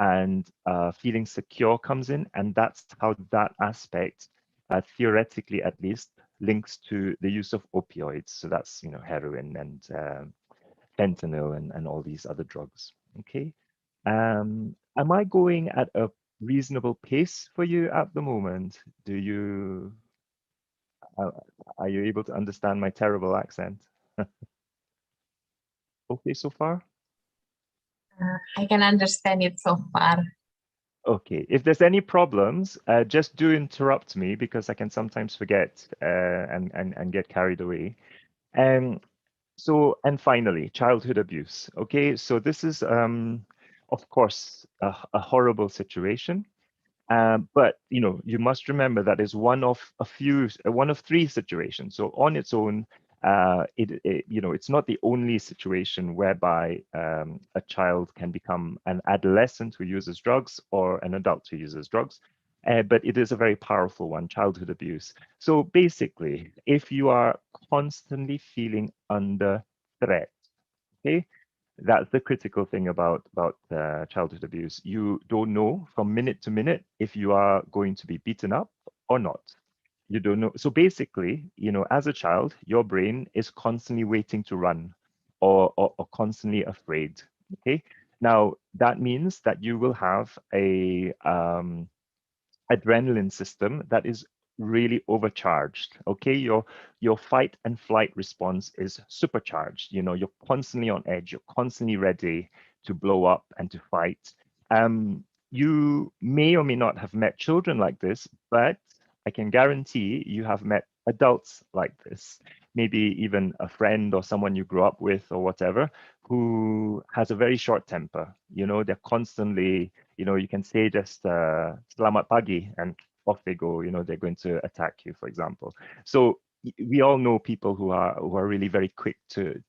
and feeling secure comes in, and that's how that aspect, theoretically at least, links to the use of opioids. So that's, heroin and fentanyl and all these other drugs. Okay. Am I going at a reasonable pace for you at the moment? Uh, are you able to understand my terrible accent? Okay so far? I can understand it so far. Okay, if there's any problems, just do interrupt me because I can sometimes forget and get carried away. And and finally, childhood abuse. Okay, so this is, of course, a horrible situation. But you must remember that is one of one of three situations. So on its own, it's not the only situation whereby a child can become an adolescent who uses drugs or an adult who uses drugs. But it is a very powerful one, childhood abuse. So basically, if you are constantly feeling under threat, okay, that's the critical thing about childhood abuse. You don't know from minute to minute if you are going to be beaten up or not. You don't know. So basically, as a child, your brain is constantly waiting to run or constantly afraid. Okay. Now that means that you will have a adrenaline system that is really overcharged. Okay, your fight and flight response is supercharged. You're constantly on edge, you're constantly ready to blow up and to fight. You may or may not have met children like this, but I can guarantee you have met adults like this, maybe even a friend or someone you grew up with or whatever, who has a very short temper. They're constantly, you can say just selamat pagi and off they go. They're going to attack you, for example. So we all know people who are really very quick to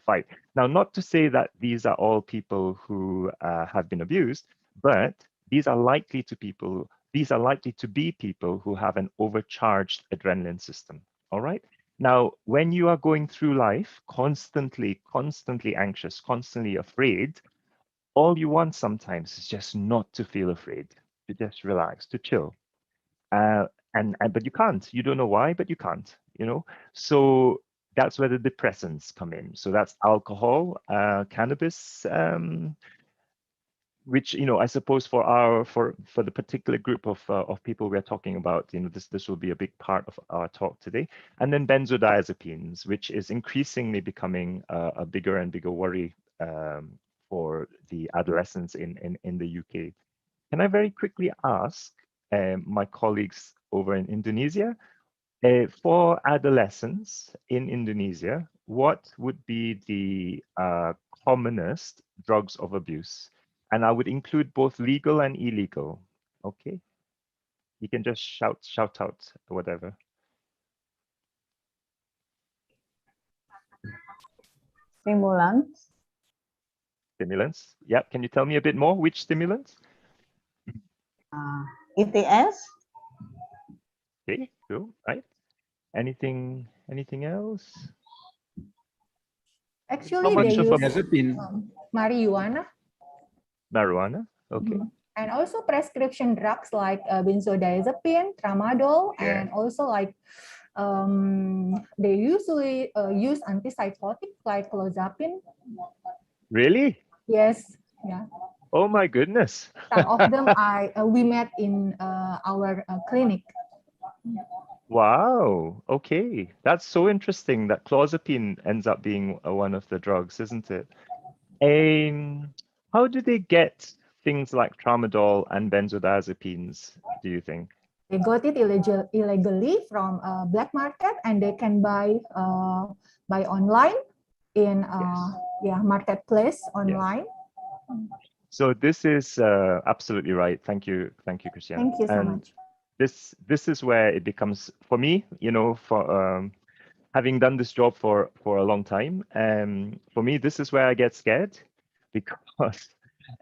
fight. Now, not to say that these are all people who have been abused, but these are likely to be people who have an overcharged adrenaline system. All right. Now, when you are going through life constantly anxious, constantly afraid, all you want sometimes is just not to feel afraid, to just relax, to chill. Uh, and but you can't. You don't know why, but you can't. So that's where the depressants come in. So that's alcohol, cannabis, which I suppose for the particular group of people we're talking about, this will be a big part of our talk today. And then benzodiazepines, which is increasingly becoming a bigger and bigger worry for the adolescents in the UK. Can I very quickly ask my colleagues over in Indonesia, for adolescents in Indonesia, what would be the commonest drugs of abuse? And I would include both legal and illegal. Okay, you can just shout out whatever. Stimulants. Stimulants. Yeah, can you tell me a bit more? Which stimulants? ETS. Okay, cool. Right. Anything else? Actually, they use marijuana. Marijuana. Okay. And also prescription drugs like benzodiazepine, tramadol, Yeah. and also like they usually use antipsychotic like clozapine. Really? Yes. Yeah. Oh my goodness. Some of them we met in our clinic. Wow. Okay. That's so interesting that clozapine ends up being one of the drugs, isn't it? How do they get things like tramadol and benzodiazepines, do you think? They got it illegally from a black market, and they can buy online in marketplace online. Yes. So this is absolutely right. Thank you, Christian. Thank you so much. This is where it becomes, for me, for having done this job for a long time, for me, this is where I get scared because,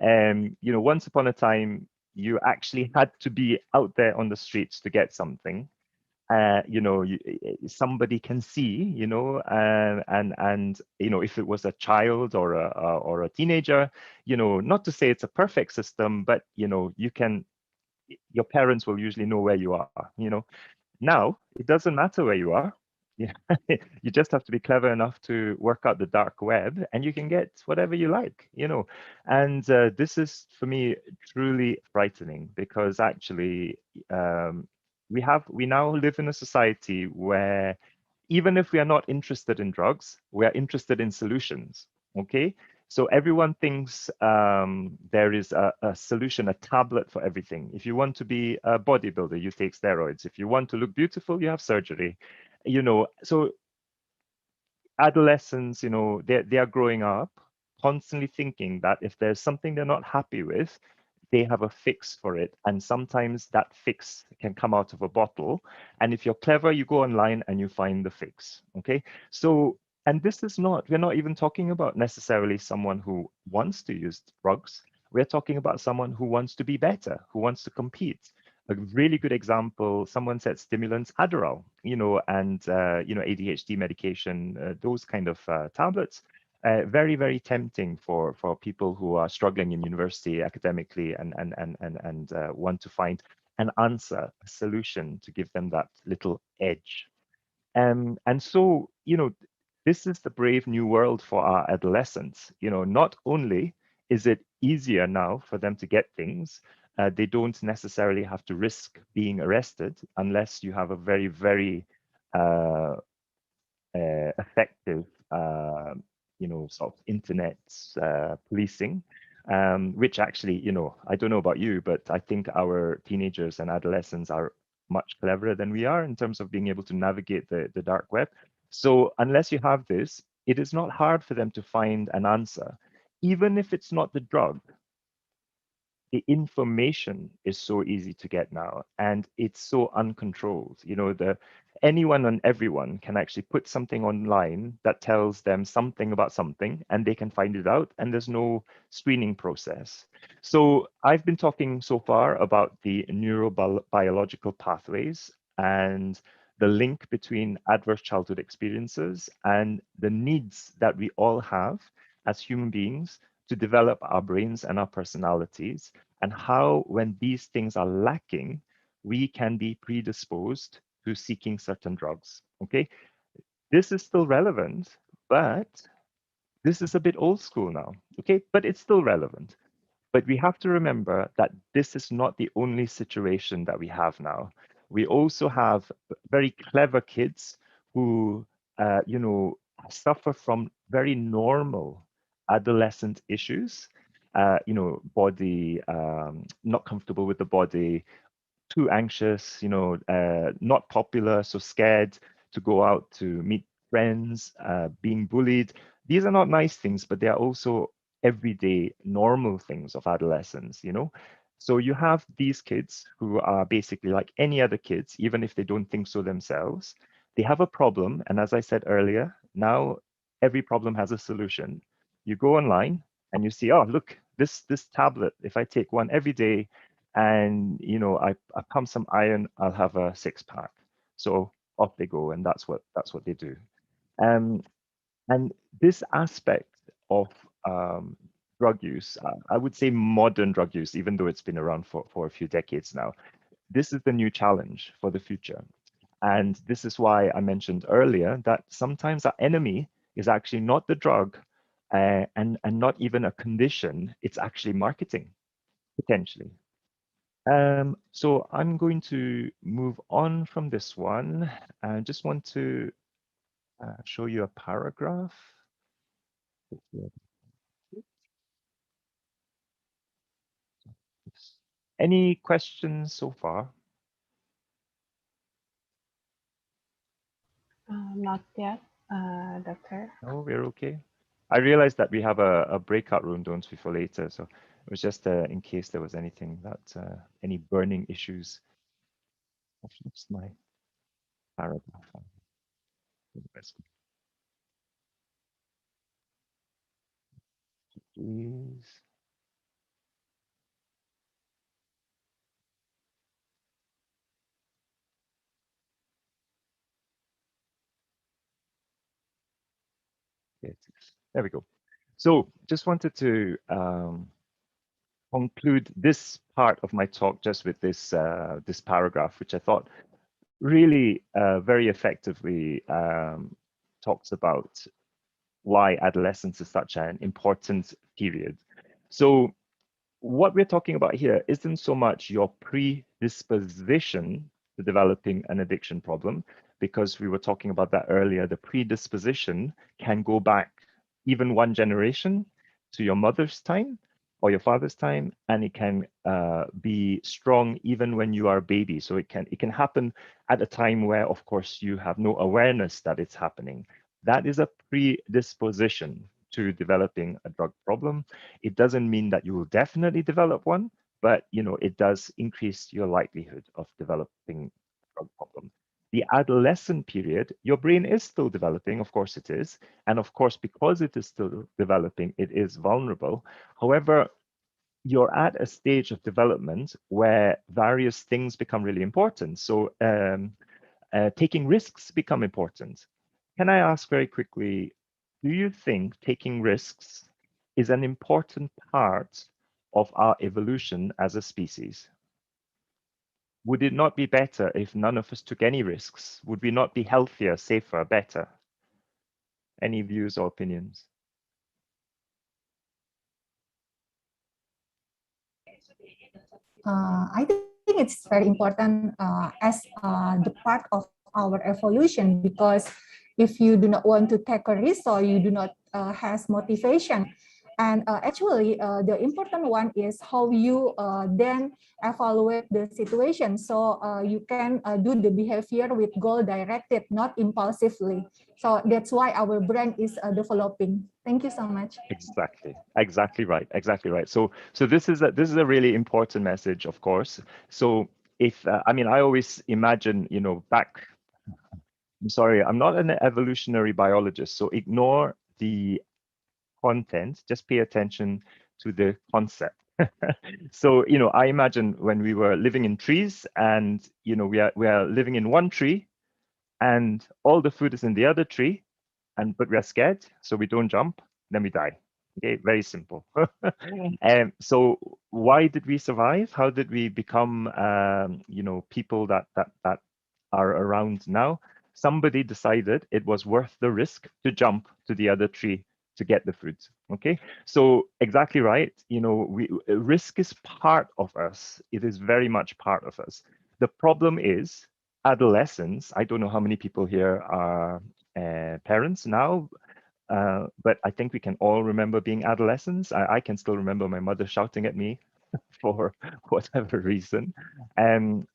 once upon a time, you actually had to be out there on the streets to get something. somebody can see, and if it was a child or a teenager, not to say it's a perfect system, but your parents will usually know where you are. Now it doesn't matter where you are. Yeah. You just have to be clever enough to work out the dark web, and you can get whatever you like. And this is, for me, truly frightening, because actually um, we now live in a society where even if we are not interested in drugs, we are interested in solutions. Okay. So everyone thinks there is a solution, a tablet for everything. If you want to be a bodybuilder, you take steroids. If you want to look beautiful, you have surgery. So adolescents, they are growing up constantly thinking that if there's something they're not happy with, they have a fix for it. And sometimes that fix can come out of a bottle. And if you're clever, you go online and you find the fix. Okay. So, and this is not, we're not even talking about necessarily someone who wants to use drugs. We're talking about someone who wants to be better, who wants to compete. A really good example, someone said stimulants, Adderall, and, ADHD medication, those kind of tablets. Very, very tempting for people who are struggling in university academically and want to find an answer, a solution to give them that little edge. And so, this is the brave new world for our adolescents. Not only is it easier now for them to get things, they don't necessarily have to risk being arrested unless you have a very, very uh, effective, sort of internet policing, which actually, I don't know about you, but I think our teenagers and adolescents are much cleverer than we are in terms of being able to navigate the dark web. So unless you have this, it is not hard for them to find an answer, even if it's not the drug. The information is so easy to get now, and it's so uncontrolled. Anyone and everyone can actually put something online that tells them something about something, and they can find it out, and there's no screening process. So I've been talking so far about the neurobiological pathways and the link between adverse childhood experiences and the needs that we all have as human beings to develop our brains and our personalities, and how, when these things are lacking, we can be predisposed to seeking certain drugs. Okay, this is still relevant, but this is a bit old school now. Okay, but it's still relevant. But we have to remember that this is not the only situation that we have now. We also have very clever kids who, suffer from very normal adolescent issues. Body, not comfortable with the body, too anxious, not popular, so scared to go out to meet friends, being bullied. These are not nice things, but they are also everyday normal things of adolescence. So you have these kids who are basically like any other kids, even if they don't think so themselves. They have a problem, and as I said earlier, now every problem has a solution. You go online and you see, oh, look, this tablet, if I take one every day, and I pump some iron, I'll have a six-pack. So off they go, and that's what they do. Um, and this aspect of drug use, I would say modern drug use, even though it's been around for a few decades now, this is the new challenge for the future. And this is why I mentioned earlier that sometimes our enemy is actually not the drug, and not even a condition, it's actually marketing, potentially. So I'm going to move on from this one. I just want to show you a paragraph. Any questions so far? Not yet, doctor. No, we're okay. I realized that we have a breakout room, don't we, for later. So it was just in case there was anything that, any burning issues. I've lost my paragraph. Please. Yes. There we go. So just wanted to conclude this part of my talk just with this this paragraph, which I thought really very effectively talks about why adolescence is such an important period. So what we're talking about here isn't so much your predisposition to developing an addiction problem, because we were talking about that earlier. The predisposition can go back even one generation to your mother's time or your father's time, and it can be strong even when you are a baby. So it can happen at a time where, of course, you have no awareness that it's happening. That is a predisposition to developing a drug problem. It doesn't mean that you will definitely develop one, but it does increase your likelihood of developing a drug problem. The adolescent period, your brain is still developing, of course it is. And of course, because it is still developing, it is vulnerable. However, you're at a stage of development where various things become really important. So taking risks become important. Can I ask very quickly, do you think taking risks is an important part of our evolution as a species? Would it not be better if none of us took any risks? Would we not be healthier, safer, better? Any views or opinions? I think it's very important as the part of our evolution, because if you do not want to take a risk or you do not has motivation, and actually the important one is how you then evaluate the situation, so you can do the behavior with goal directed, not impulsively. So that's why our brain is developing. Thank you so much. Exactly right. So this is a really important message, of course. So if I mean, I always imagine, back. I'm sorry, I'm not an evolutionary biologist, so ignore the content. Just pay attention to the concept. So I imagine when we were living in trees, and we are living in one tree, and all the food is in the other tree, but we are scared, so we don't jump, then we die. Okay, very simple. So why did we survive? How did we become people that are around now? Somebody decided it was worth the risk to jump to the other tree to get the food. Okay, so exactly right. Risk is part of us. It is very much part of us. The problem is adolescence. I don't know how many people here are parents now, but I think we can all remember being adolescents. I can still remember my mother shouting at me for whatever reason. And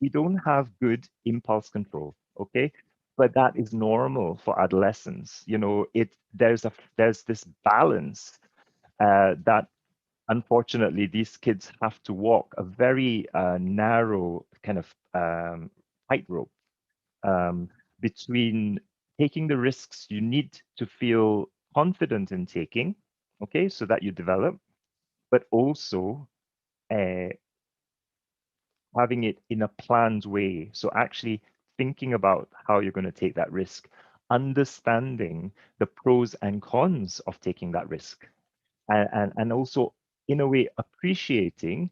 we don't have good impulse control, okay? But that is normal for adolescence. There's this balance that unfortunately these kids have to walk a very narrow kind of tightrope between taking the risks you need to feel confident in taking, okay, so that you develop, but also uh, having it in a planned way. So actually thinking about how you're going to take that risk, understanding the pros and cons of taking that risk, and also in a way appreciating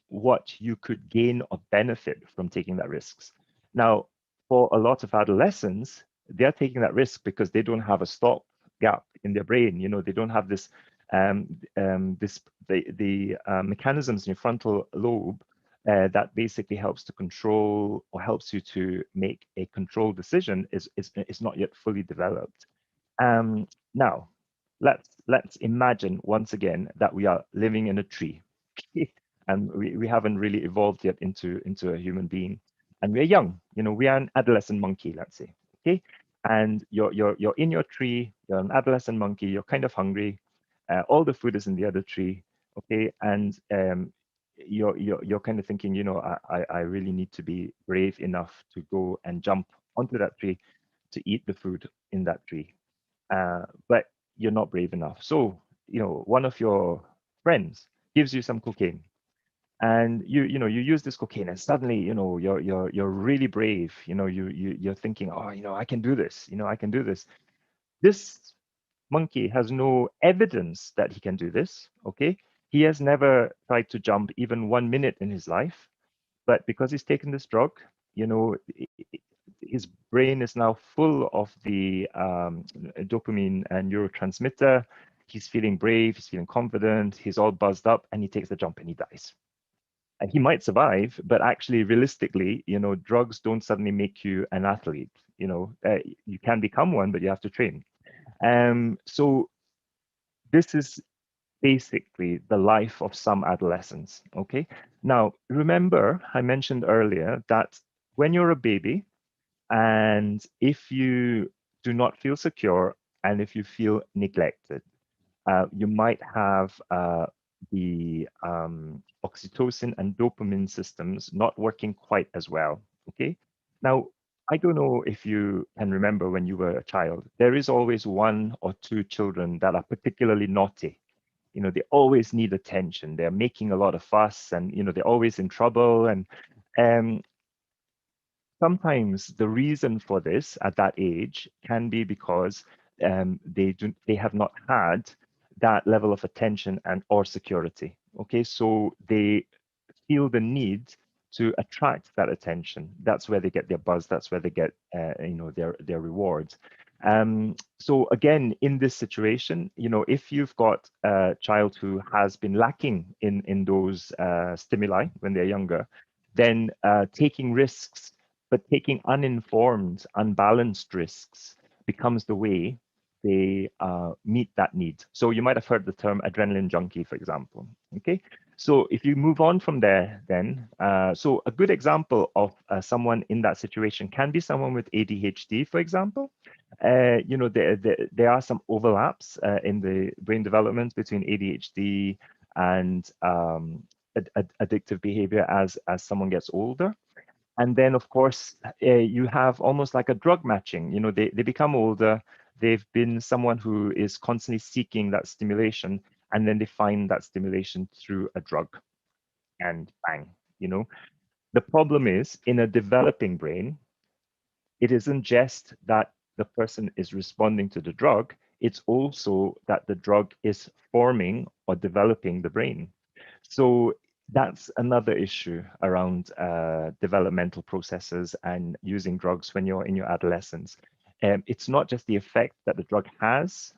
what you could gain or benefit from taking that risks. Now, for a lot of adolescents, they're taking that risk because they don't have a stop gap in their brain. They don't have this the mechanisms in your frontal lobe that basically helps to control or helps you to make a controlled decision is not yet fully developed. Now, let's imagine once again that we are living in a tree, and we haven't really evolved yet into a human being, and we're young. We are an adolescent monkey, let's say, okay. And you're in your tree. You're an adolescent monkey. You're kind of hungry. All the food is in the other tree, okay. And you're kind of thinking, I really need to be brave enough to go and jump onto that tree to eat the food in that tree. But you're not brave enough. So, one of your friends gives you some cocaine, and you use this cocaine, and suddenly, you're really brave. You're thinking, oh, I can do this. I can do this. This monkey has no evidence that he can do this, okay? He has never tried to jump even 1 minute in his life, but because he's taken this drug, you know, his brain is now full of the dopamine and neurotransmitter. He's feeling brave, he's feeling confident, he's all buzzed up, and he takes the jump and he dies. And he might survive, but actually, realistically, you know, drugs don't suddenly make you an athlete. You know, you can become one, but you have to train. So this is basically the life of some adolescents. Okay. Now, remember, I mentioned earlier that when you're a baby, and if you do not feel secure and if you feel neglected, you might have the oxytocin and dopamine systems not working quite as well. Okay. Now, I don't know if you can remember when you were a child, there is always one or two children that are particularly naughty. You know, they always need attention. They're making a lot of fuss and, you know, they're always in trouble. And sometimes the reason for this at that age can be because they have not had that level of attention and or security. Okay, so they feel the need to attract that attention. That's where they get their buzz. That's where they get you know, their rewards. So again, in this situation, you know, if you've got a child who has been lacking in those stimuli when they're younger, then taking risks, but taking uninformed, unbalanced risks becomes the way they meet that need. So you might have heard the term adrenaline junkie, for example. Okay, so if you move on from there, then, so a good example of someone in that situation can be someone with ADHD, for example. You know, there are some overlaps in the brain development between ADHD and addictive behavior as someone gets older. And then, of course, you have almost like a drug matching. You know, they become older. They've been someone who is constantly seeking that stimulation, and then they find that stimulation through a drug, and bang, you know. The problem is, in a developing brain, it isn't just that the person is responding to the drug, it's also that the drug is forming or developing the brain. So that's another issue around developmental processes and using drugs when you're in your adolescence. It's not just the effect that the drug has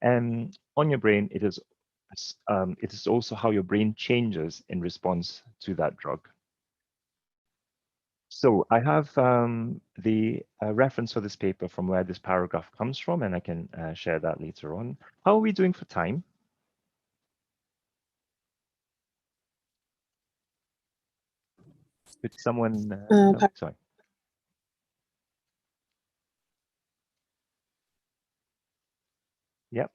on your brain, it is also how your brain changes in response to that drug. So I have the reference for this paper from where this paragraph comes from, and I can share that later on. How are we doing for time? Could someone, sorry. Yep.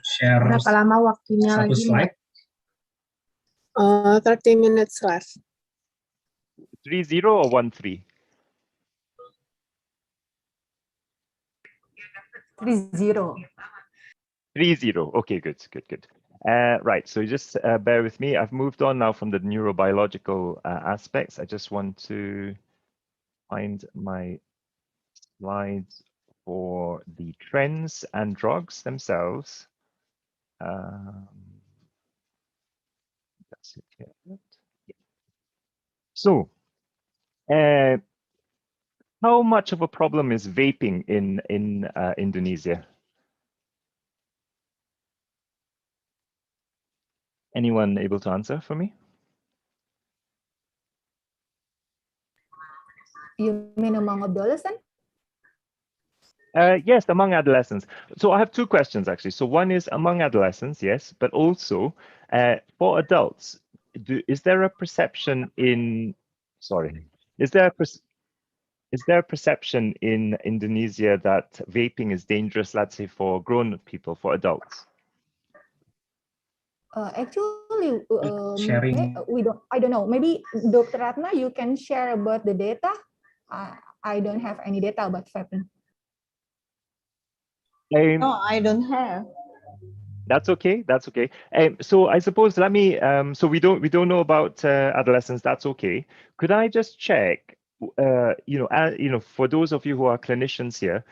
Share Berapa lama waktunya satu lagi, Mbak? slide. 30 minutes left. 3-0 or 1-3? 3-0. 3-0. Okay, good. Right, so just bear with me. I've moved on now from the neurobiological aspects. I just want to find my slides for the trends and drugs themselves. That's it here. So, how much of a problem is vaping in Indonesia? Anyone able to answer for me? You mean among adolescents? Yes, among adolescents. So I have two questions actually. So one is among adolescents, yes, but also for adults, is there a perception in, is there a perception in Indonesia that vaping is dangerous, let's say for grown people, for adults? Actually, Sharing. I don't know. Maybe Dr. Ratna, you can share about the data. I don't have any data about vaping. No, I don't have. That's okay. That's okay. So I suppose let me. So we don't know about adolescents. That's okay. Could I just check? For those of you who are clinicians here,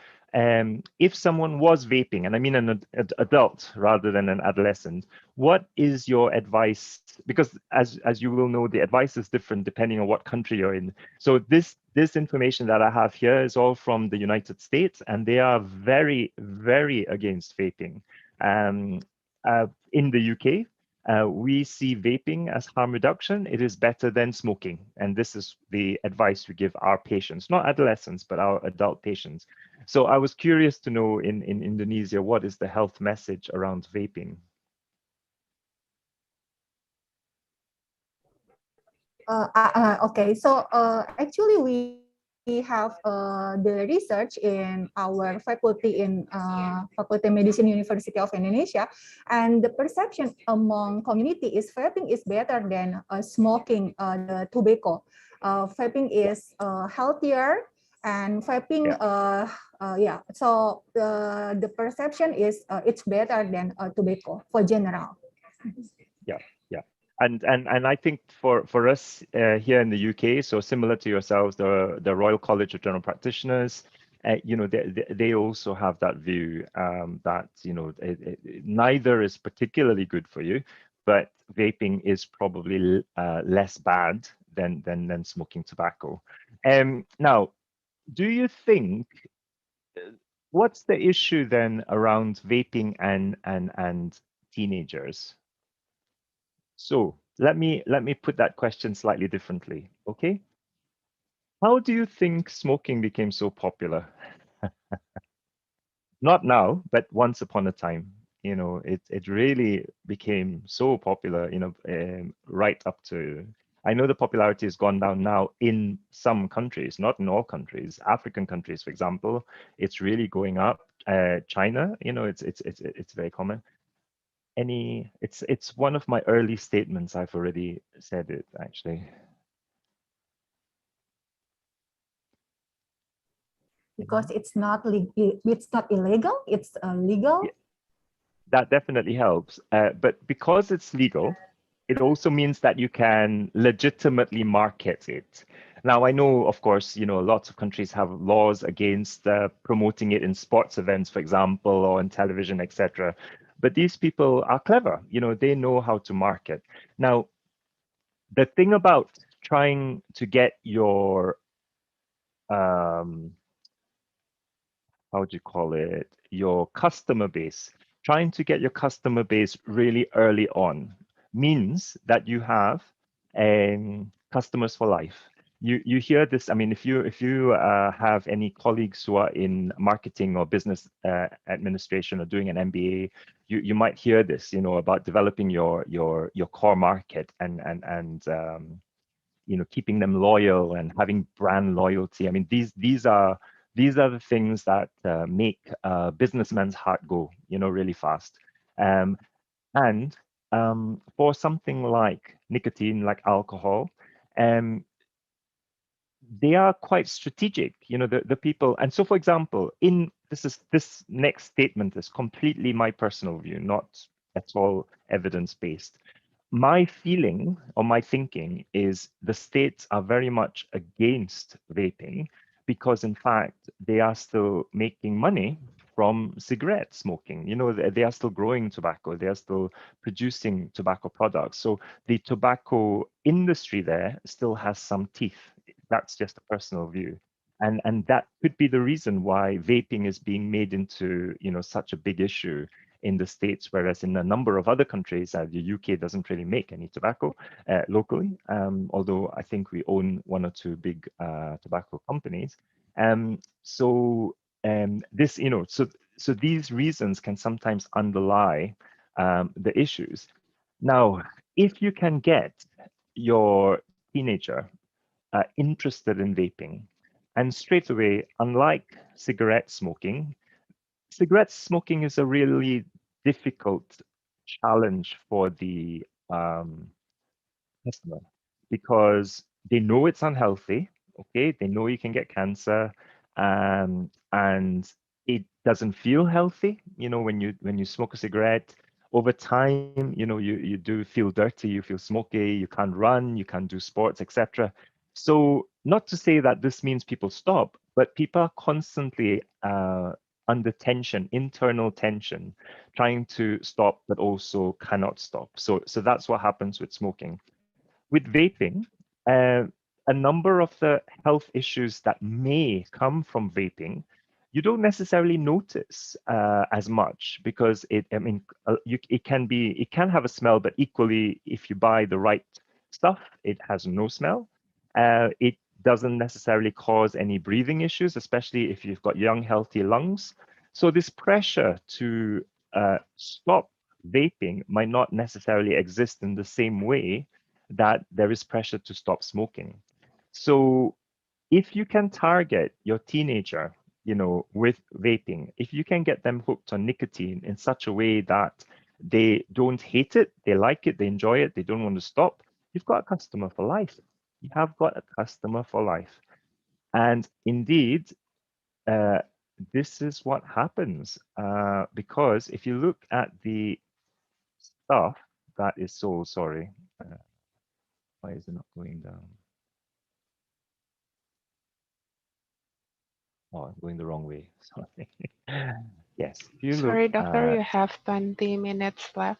if someone was vaping, and I mean an adult rather than an adolescent, what is your advice? Because as you will know, the advice is different depending on what country you're in. So this information that I have here is all from the United States, and they are very, very against vaping. Um, in the UK, we see vaping as harm reduction. It is better than smoking. And this is the advice we give our patients, not adolescents, but our adult patients. So I was curious to know in Indonesia, what is the health message around vaping? Okay, so actually we have the research in our faculty in Faculty of Medicine University of Indonesia, and the perception among community is vaping is better than smoking the tobacco. Vaping is healthier, and vaping, yeah. So the perception is it's better than tobacco for general. Yeah, yeah. And I think for us here in the UK, so similar to yourselves, the Royal College of General Practitioners, they also have that view that neither is particularly good for you, but vaping is probably less bad than smoking tobacco. Now, do you think what's the issue then around vaping and teenagers? So let me put that question slightly differently. Okay, how do you think smoking became so popular? Not now, but once upon a time. It really became so popular. Right up to. I know the popularity has gone down now in some countries, not in all countries. African countries, for example, it's really going up. China, it's very common. It's one of my early statements. I've already said it actually. Because it's not illegal, it's legal. Yeah, that definitely helps. But because it's legal, it also means that you can legitimately market it. Now, I know, of course, lots of countries have laws against promoting it in sports events, for example, or on television, etc. But these people are clever. They know how to market. Now, the thing about trying to get your how do you call it, your customer base, trying to get your customer base really early on means that you have customers for life. You hear this. I mean, if you have any colleagues who are in marketing or business administration or doing an MBA, you might hear this, about developing your core market and keeping them loyal and having brand loyalty. I mean, these are the things that make a businessman's heart go, really fast. And for something like nicotine, like alcohol, um, they are quite strategic, the people. And so, for example, this next statement is completely my personal view, not at all evidence-based. My feeling or my thinking is the states are very much against vaping because, in fact, they are still making money from cigarette smoking. They are still growing tobacco, they are still producing tobacco products. So the tobacco industry there still has some teeth. That's just a personal view. And that could be the reason why vaping is being made into such a big issue in the States, whereas in a number of other countries, the UK doesn't really make any tobacco locally, although I think we own one or two big tobacco companies. So this, so these reasons can sometimes underlie the issues. Now, if you can get your teenager interested in vaping, and straight away, unlike cigarette smoking is a really difficult challenge for the customer because they know it's unhealthy. Okay, they know you can get cancer, and it doesn't feel healthy. When you smoke a cigarette, over time, you do feel dirty, you feel smoky, you can't run, you can't do sports, etc. So not to say that this means people stop, but people are constantly under tension, internal tension, trying to stop, but also cannot stop. So that's what happens with smoking. With vaping, uh, a number of the health issues that may come from vaping, you don't necessarily notice as much because it can have a smell, but equally, if you buy the right stuff, it has no smell. It doesn't necessarily cause any breathing issues, especially if you've got young, healthy lungs. So this pressure to stop vaping might not necessarily exist in the same way that there is pressure to stop smoking. So if you can target your teenager, with vaping, if you can get them hooked on nicotine in such a way that they don't hate it, they like it, they enjoy it, they don't want to stop, you've got a customer for life. You have got a customer for life. And indeed, uh, this is what happens because if you look at the stuff that is sold, sorry, why is it not going down? Oh, I'm going the wrong way. Sorry. Yes, if you look Sorry, doctor, at you have 20 minutes left.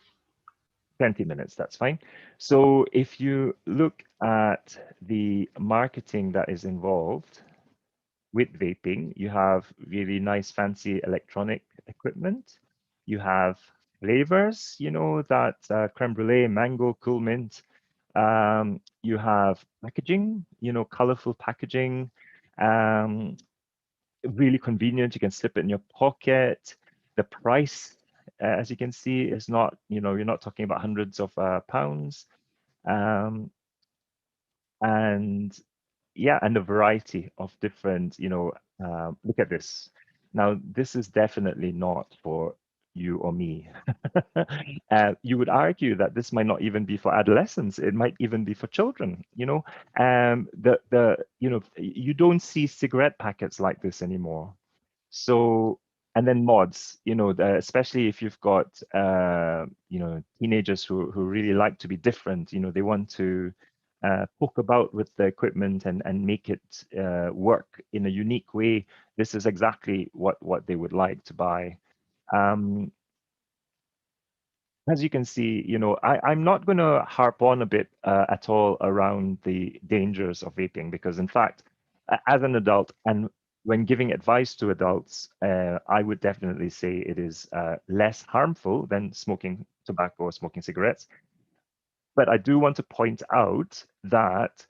20 minutes, that's fine. So if you look at the marketing that is involved with vaping, you have really nice, fancy electronic equipment. You have flavors, that creme brulee, mango, cool mint. You have packaging, colorful packaging. Um, Really convenient. You can slip it in your pocket. The price, as you can see, is not, you're not talking about hundreds of pounds. Um, and yeah, and a variety of different, look at this. Now, this is definitely not for you or me. You would argue that this might not even be for adolescents. It might even be for children. You don't see cigarette packets like this anymore. So, and then mods, especially if you've got, teenagers who really like to be different, they want to poke about with the equipment and make it work in a unique way. This is exactly what they would like to buy. Um, as you can see, I'm not going to harp on a bit at all around the dangers of vaping because, in fact, as an adult and when giving advice to adults, I would definitely say it is less harmful than smoking tobacco or smoking cigarettes. But I do want to point out that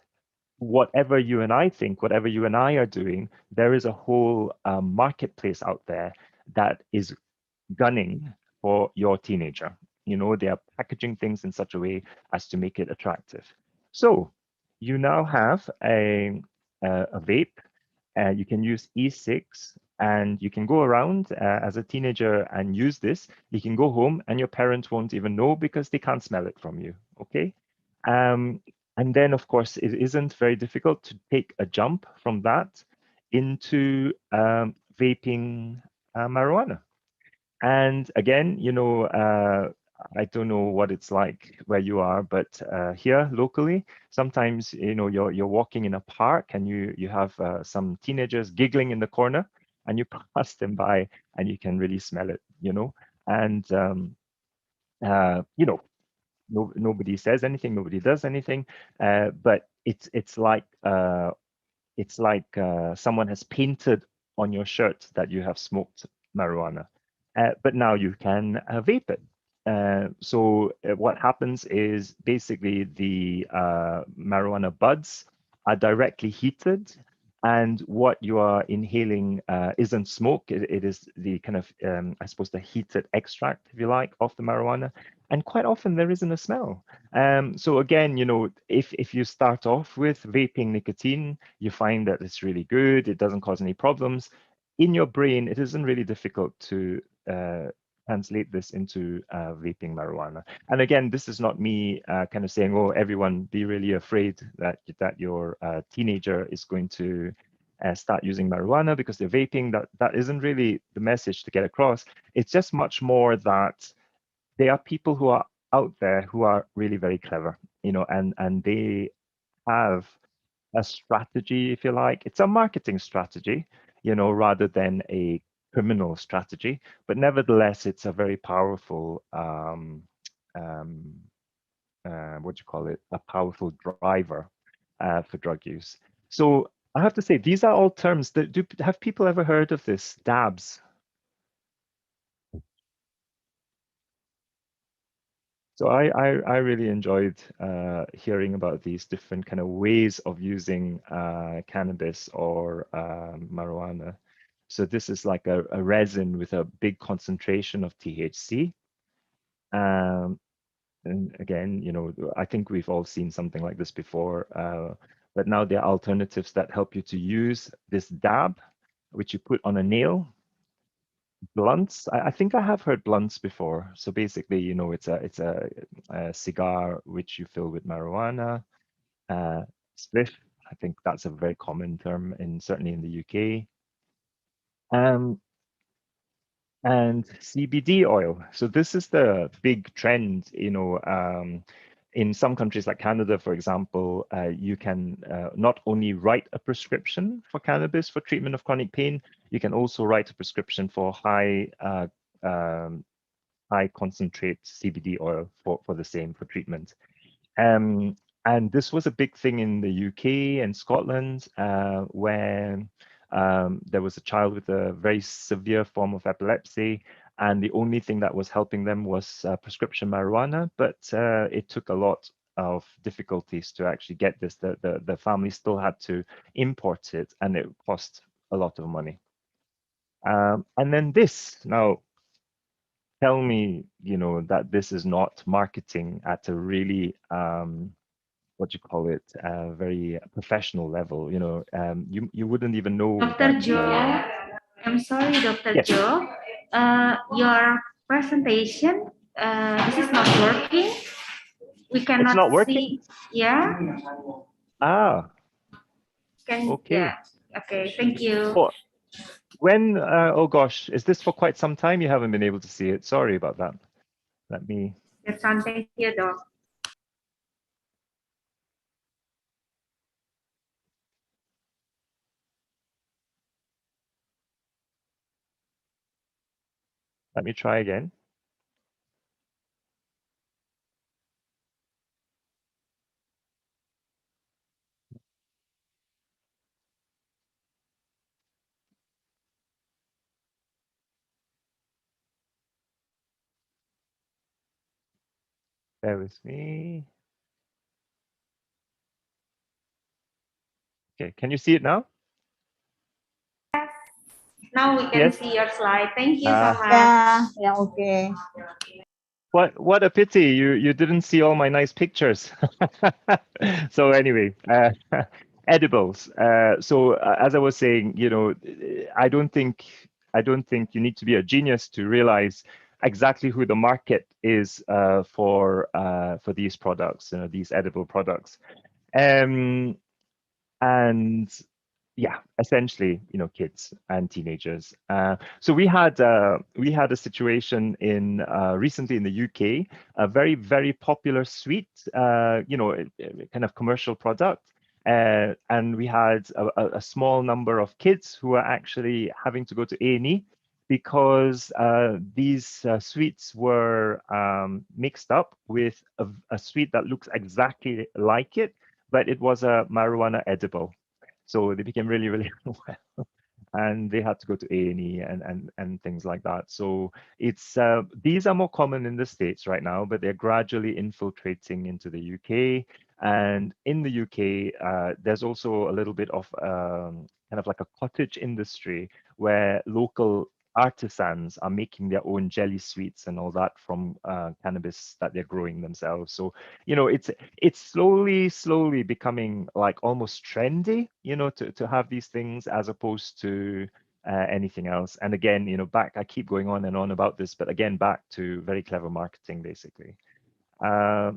whatever you and I think, whatever you and I are doing, there is a whole marketplace out there that is gunning for your teenager. They are packaging things in such a way as to make it attractive. So you now have a vape. You can use E6 and you can go around as a teenager and use this. You can go home and your parents won't even know because they can't smell it from you. Okay. Um, and then, of course, it isn't very difficult to take a jump from that into vaping marijuana. And again, I don't know what it's like where you are, but here locally, sometimes you're walking in a park and you have some teenagers giggling in the corner, and you pass them by and you can really smell it, and nobody says anything, nobody does anything, but it's like someone has painted on your shirt that you have smoked marijuana, but now you can vape it. So what happens is basically the marijuana buds are directly heated, and what you are inhaling isn't smoke. It is the kind of, I suppose, the heated extract, if you like, of the marijuana. And quite often there isn't a smell. So again, if you start off with vaping nicotine, you find that it's really good. It doesn't cause any problems. In your brain, it isn't really difficult to translate this into vaping marijuana. And again, this is not me kind of saying, oh, everyone be really afraid that your teenager is going to start using marijuana because they're vaping. That isn't really the message to get across. It's just much more that there are people who are out there who are really very clever, you know, and they have a strategy, if you like. It's a marketing strategy, you know, rather than a criminal strategy. But nevertheless, it's a very powerful, what do you call it? A powerful driver for drug use. So I have to say, these are all terms that have people ever heard of this? DABs. So I really enjoyed hearing about these different kind of ways of using cannabis or marijuana. So this is like a resin with a big concentration of THC. Um, and again, you know, I think we've all seen something like this before, but now there are alternatives that help you to use this dab, which you put on a nail. Blunts, I think I have heard blunts before. So basically, you know, it's a cigar which you fill with marijuana. Spliff, I think that's a very common term in certainly in the UK. And CBD oil. So this is the big trend, you know, in some countries like Canada, for example, you can not only write a prescription for cannabis for treatment of chronic pain, you can also write a prescription for high concentrate CBD oil for the same for treatment. And this was a big thing in the UK and Scotland, where there was a child with a very severe form of epilepsy, and the only thing that was helping them was prescription marijuana. But it took a lot of difficulties to actually get this. The family still had to import it, and it cost a lot of money. And then this now. Tell me, you know, that this is not marketing at a really what do you call it, very professional level. You know, you wouldn't even know Dr. that. Joe, I'm sorry, Dr. Yes, Joe. Your presentation, this is not working. We it's cannot not working. see. Yeah. Ah, Yeah. okay. Okay. Thank you. Oh, when? Oh gosh, is this for quite some time? You haven't been able to see it. Sorry about that. Let me. That's on. Thank you, Doc. Let me try again. Bear with me. Okay, can you see it now? Now we can Yes. see your slide. Thank you so Ah. much. Yeah, okay. What a pity you didn't see all my nice pictures. So anyway, edibles. As I was saying, you know, I don't think you need to be a genius to realize exactly who the market is for these products, you know, these edible products. And yeah, essentially, you know, kids and teenagers. So we had a situation in recently in the UK, a very, very popular sweet, you know, kind of commercial product. And we had a small number of kids who were actually having to go to A&E because these sweets were mixed up with a sweet that looks exactly like it, but it was a marijuana edible. So they became really, really well, and they had to go to A&E and things like that. So it's these are more common in the States right now, but they're gradually infiltrating into the UK. And in the UK, there's also a little bit of kind of like a cottage industry where local artisans are making their own jelly sweets and all that from cannabis that they're growing themselves. So, you know, it's slowly becoming like almost trendy, you know, to have these things as opposed to anything else. And again, you know, I keep going on and on about this, but again, back to very clever marketing, basically. Uh,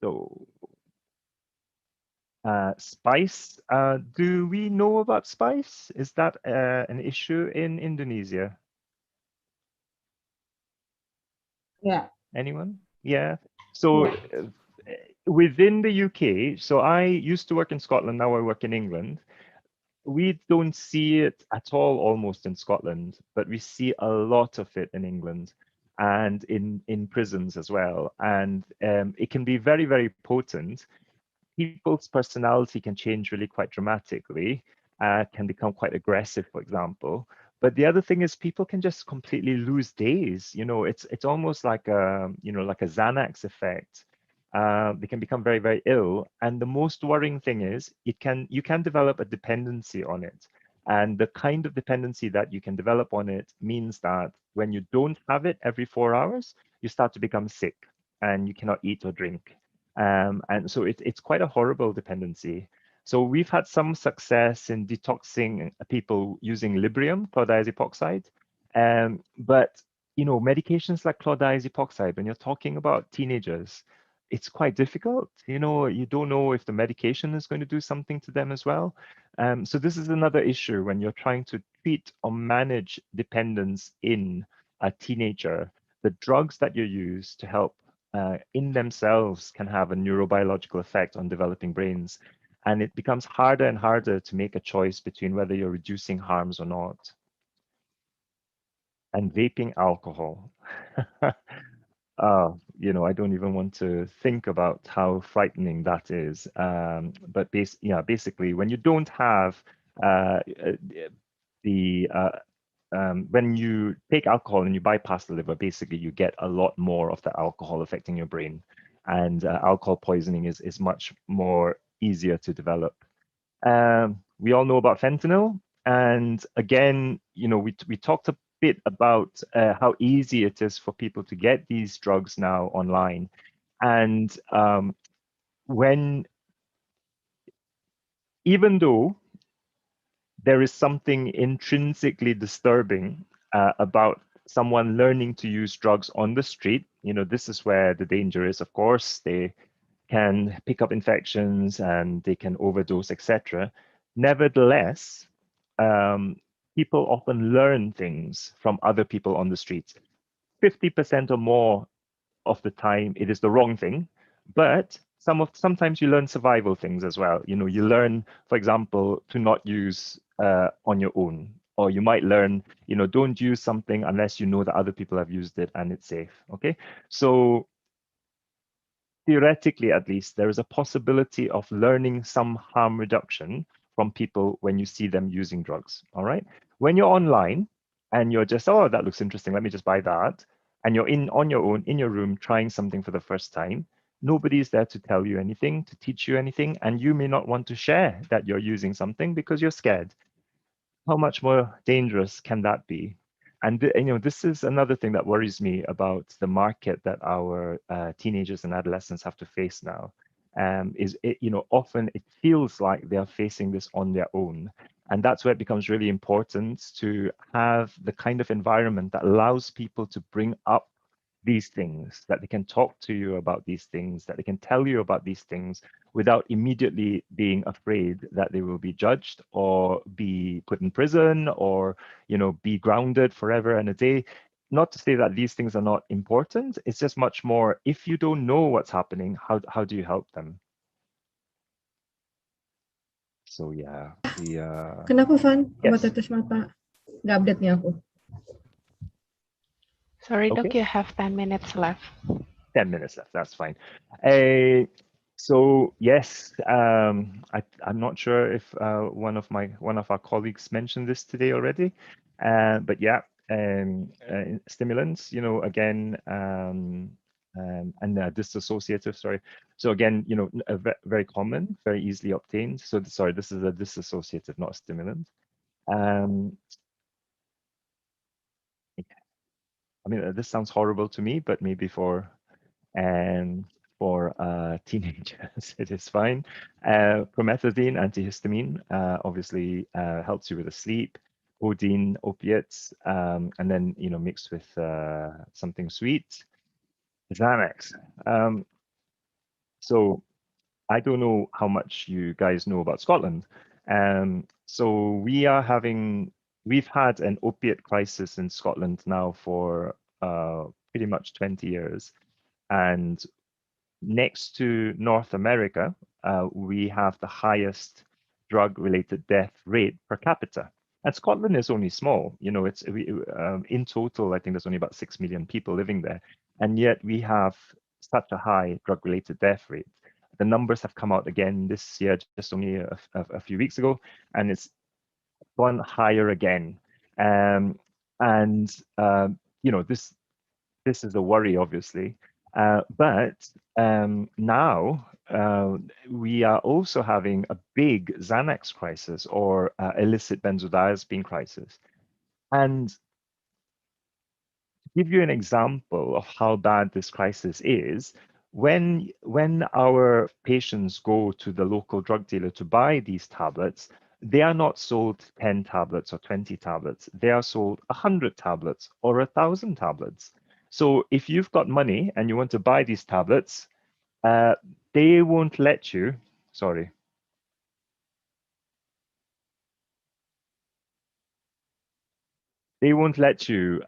so spice, do we know about spice? Is that an issue in Indonesia? Yeah. Anyone? Yeah. So within the UK, so I used to work in Scotland, now I work in England. We don't see it at all almost in Scotland, but we see a lot of it in England and in prisons as well. And it can be very, very potent. People's personality can change really quite dramatically, can become quite aggressive, for example. But the other thing is people can just completely lose days. You know, it's almost like a, you know, like a Xanax effect. They can become very, very ill. And the most worrying thing is you can develop a dependency on it. And the kind of dependency that you can develop on it means that when you don't have it every 4 hours, you start to become sick and you cannot eat or drink. And so it's quite a horrible dependency. So we've had some success in detoxing people using Librium, chlordiazepoxide. But you know, medications like chlordiazepoxide, when you're talking about teenagers, it's quite difficult. You know, you don't know if the medication is going to do something to them as well. So this is another issue when you're trying to treat or manage dependence in a teenager. The drugs that you use to help in themselves can have a neurobiological effect on developing brains. And it becomes harder and harder to make a choice between whether you're reducing harms or not. And vaping alcohol. You know, I don't even want to think about how frightening that is. But basically, when you don't have the when you take alcohol and you bypass the liver, basically you get a lot more of the alcohol affecting your brain, and alcohol poisoning is much more easier to develop. We all know about fentanyl, and again, you know, we talked a bit about how easy it is for people to get these drugs now online, and when even though there is something intrinsically disturbing about someone learning to use drugs on the street. You know, this is where the danger is, of course. They can pick up infections and they can overdose, etc. Nevertheless, people often learn things from other people on the streets. 50% or more of the time, it is the wrong thing, but sometimes you learn survival things as well. You know, you learn, for example, to not use on your own, or you might learn, you know, don't use something unless you know that other people have used it and it's safe. Okay, so theoretically, at least, there is a possibility of learning some harm reduction from people when you see them using drugs. All right, when you're online and you're just, oh, that looks interesting, let me just buy that, and you're on your own in your room trying something for the first time, nobody's there to tell you anything, to teach you anything, and you may not want to share that you're using something because you're scared. How much more dangerous can that be? And you know, this is another thing that worries me about the market that our teenagers and adolescents have to face now. Is it, you know, often it feels like they are facing this on their own, and that's where it becomes really important to have the kind of environment that allows people to bring up these things, that they can talk to you about these things, that they can tell you about these things without immediately being afraid that they will be judged or be put in prison or, you know, be grounded forever and a day. Not to say that these things are not important. It's just much more, if you don't know what's happening, how do you help them? So yeah, Kenapa, Van? yes. Tetes mata. Nggak update nih aku. Sorry, Doc, Okay. you have 10 minutes left. 10 minutes left, that's fine. So yes, I'm not sure if one of our colleagues mentioned this today already, but yeah, stimulants, you know, again, and dissociative, sorry. So again, you know, very common, very easily obtained. So sorry, this is a dissociative, not a stimulant. I mean, this sounds horrible to me, but maybe for teenagers, it is fine. Promethazine, antihistamine, obviously helps you with the sleep. Codeine, opiates, and then, you know, mixed with something sweet. Xanax. So I don't know how much you guys know about Scotland. So we've had an opiate crisis in Scotland now for pretty much 20 years. And next to North America, we have the highest drug-related death rate per capita. And Scotland is only small, you know, in total, I think there's only about 6 million people living there. And yet we have such a high drug-related death rate. The numbers have come out again this year, just only a few weeks ago, and it's gone higher again. And you know, this is a worry, obviously. But now we are also having a big Xanax crisis or illicit benzodiazepine crisis. And to give you an example of how bad this crisis is, when our patients go to the local drug dealer to buy these tablets, they are not sold 10 tablets or 20 tablets. They are sold 100 tablets or 1,000 tablets. So if you've got money and you want to buy these tablets, they won't let you, sorry. They won't let you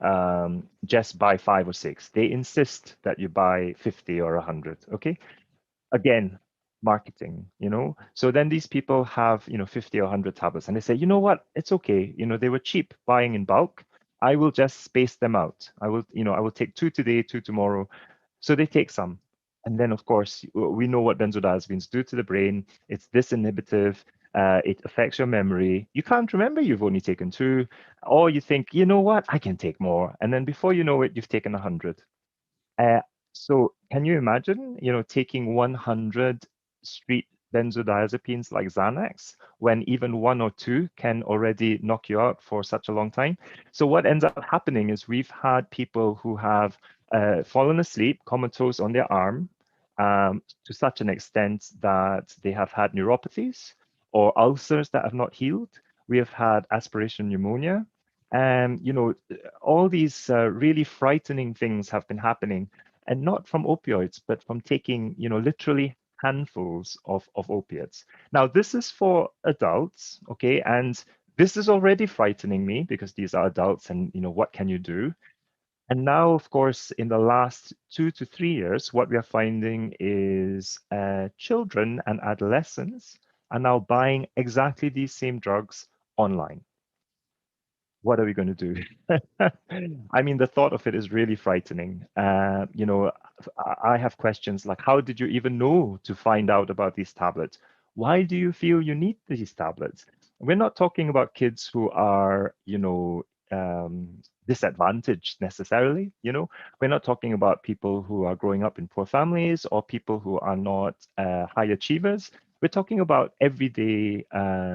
just buy 5 or 6. They insist that you buy 50 or 100, okay? Again, marketing, you know? So then these people have, you know, 50 or 100 tablets and they say, you know what, it's okay. You know, they were cheap buying in bulk. I will just space them out. I will, you know, I will take 2 today, 2 tomorrow. So they take some. And then, of course, we know what benzodiazepines do to the brain. It's disinhibitive. It affects your memory. You can't remember you've only taken 2, or you think, you know what, I can take more. And then before you know it, you've taken 100. So can you imagine, you know, taking 100 street benzodiazepines like Xanax when even 1 or 2 can already knock you out for such a long time? So what ends up happening is we've had people who have fallen asleep, comatose on their arm, to such an extent that they have had neuropathies or ulcers that have not healed. We have had aspiration pneumonia. And, you know, all these really frightening things have been happening, and not from opioids, but from taking, you know, literally handfuls of opiates. Now, this is for adults, okay? And this is already frightening me because these are adults and, you know, what can you do? And now, of course, in the last 2 to 3 years, what we are finding is children and adolescents are now buying exactly these same drugs online. What are we going to do? I mean, the thought of it is really frightening. You know, I have questions like, how did you even know to find out about these tablets? Why do you feel you need these tablets? We're not talking about kids who are, you know, disadvantaged necessarily. You know, we're not talking about people who are growing up in poor families or people who are not high achievers. We're talking about everyday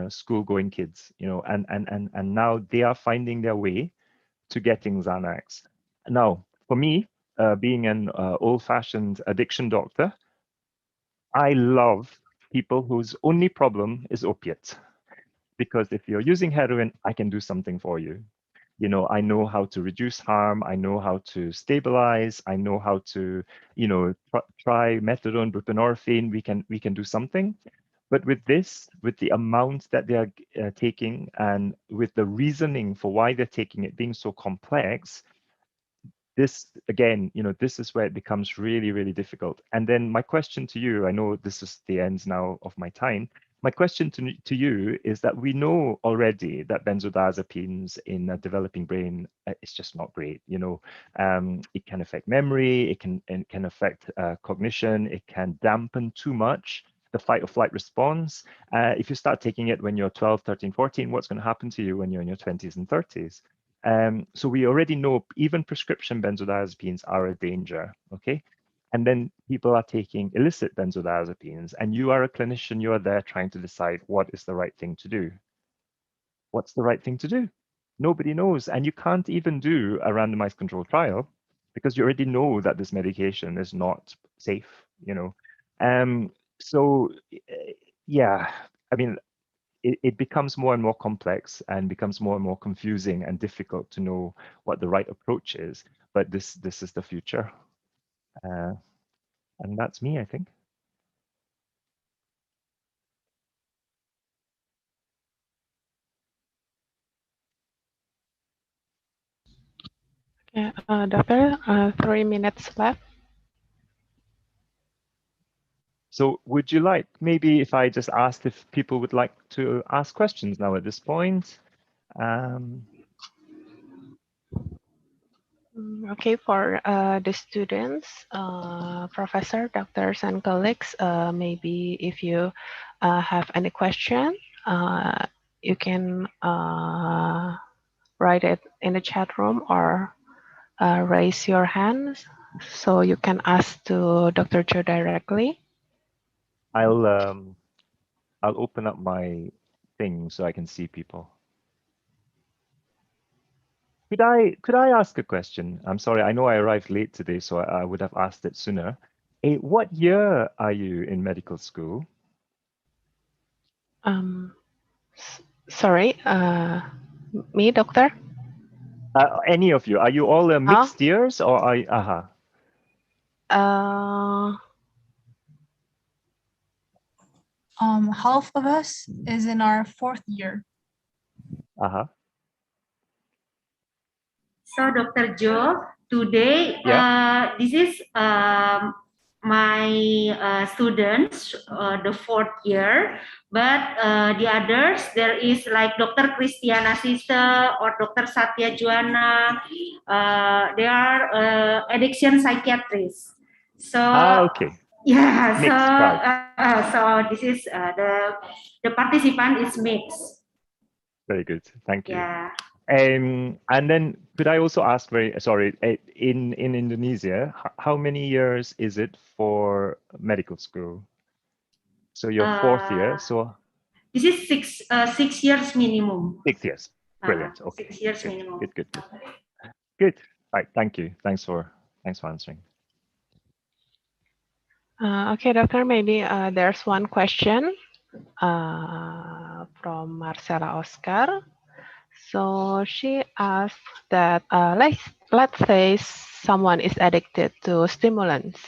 school-going kids, you know, and now they are finding their way to getting Xanax. Now, for me, being an old-fashioned addiction doctor, I love people whose only problem is opiates. Because if you're using heroin, I can do something for you. You know, I know how to reduce harm. I know how to stabilize. I know how to, you know, try methadone, buprenorphine. We can do something. But with this, with the amount that they are taking and with the reasoning for why they're taking it being so complex, this again, you know, this is where it becomes really, really difficult. And then my question to you, I know this is the end now of my time. My question to you is that we know already that benzodiazepines in a developing brain is just not great. You know, it can affect memory, it can affect cognition, it can dampen too much the fight or flight response. If you start taking it when you're 12, 13, 14, what's going to happen to you when you're in your 20s and 30s? So we already know even prescription benzodiazepines are a danger, okay? And then people are taking illicit benzodiazepines, and you are a clinician, you are there trying to decide what is the right thing to do. What's the right thing to do? Nobody knows, and you can't even do a randomized controlled trial because you already know that this medication is not safe, you know. So yeah, I mean, it becomes more and more complex and becomes more and more confusing and difficult to know what the right approach is. But this is the future. And that's me, I think. Doctor, 3 minutes left. So would you like, maybe if I just asked if people would like to ask questions now at this point? Okay, for the students, professor, doctors, and colleagues, maybe if you have any question, you can write it in the chat room or raise your hands so you can ask to Dr. Joe directly. I'll open up my thing so I can see people. Could I ask a question? I'm sorry, I know I arrived late today, so I would have asked it sooner. What year are you in medical school? Sorry, me, doctor? Any of you? Are you all mixed years or are you, Half of us is in our 4th year. So, Dr. Joe, today, this is my students, the 4th year, but the others, there is like Dr. Christiana Sister or Dr. Satya Juana, they are addiction psychiatrists. So, okay. Yeah, Mixed, so this is the participant is mixed. Very good, thank you. Yeah. And then could I also ask, sorry, in Indonesia, how many years is it for medical school? So your 4th year, so this is 6 years minimum. 6 years, brilliant. Okay, 6 years minimum. Good. Good. All right, thank you. Thanks for answering. Okay, doctor, maybe there's one question from Marcela Oscar. So she asked that let's say someone is addicted to stimulants.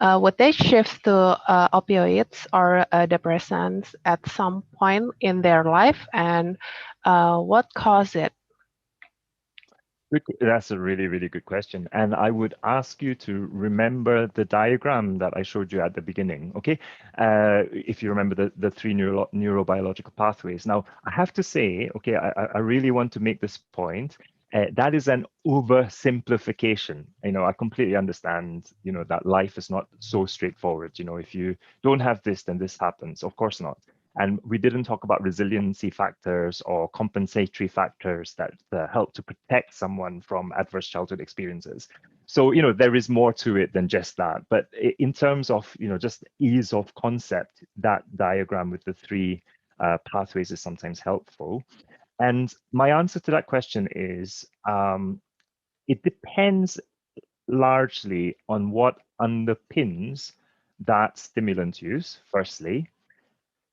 Would they shift to opioids or depressants at some point in their life, and what caused it? That's a really, really good question. And I would ask you to remember the diagram that I showed you at the beginning, okay? If you remember the 3 neurobiological pathways. Now, I have to say, okay, I really want to make this point. That is an oversimplification. I completely understand, that life is not so straightforward. If you don't have this, then this happens. Of course not. And we didn't talk about resiliency factors or compensatory factors that help to protect someone from adverse childhood experiences. So, there is more to it than just that. But in terms of, just ease of concept, that diagram with the 3 pathways is sometimes helpful. And my answer to that question is, it depends largely on what underpins that stimulant use, firstly.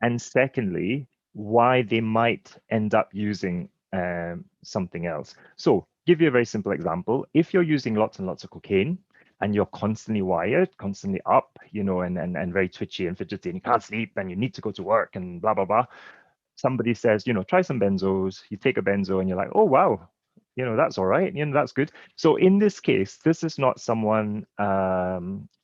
And secondly, why they might end up using something else. So give you a very simple example. If you're using lots and lots of cocaine and you're constantly wired, constantly up, and very twitchy and fidgety and you can't sleep and you need to go to work and blah, blah, blah. Somebody says, try some benzos, you take a benzo and you're like, oh, wow, that's all right. That's good. So in this case, this is not someone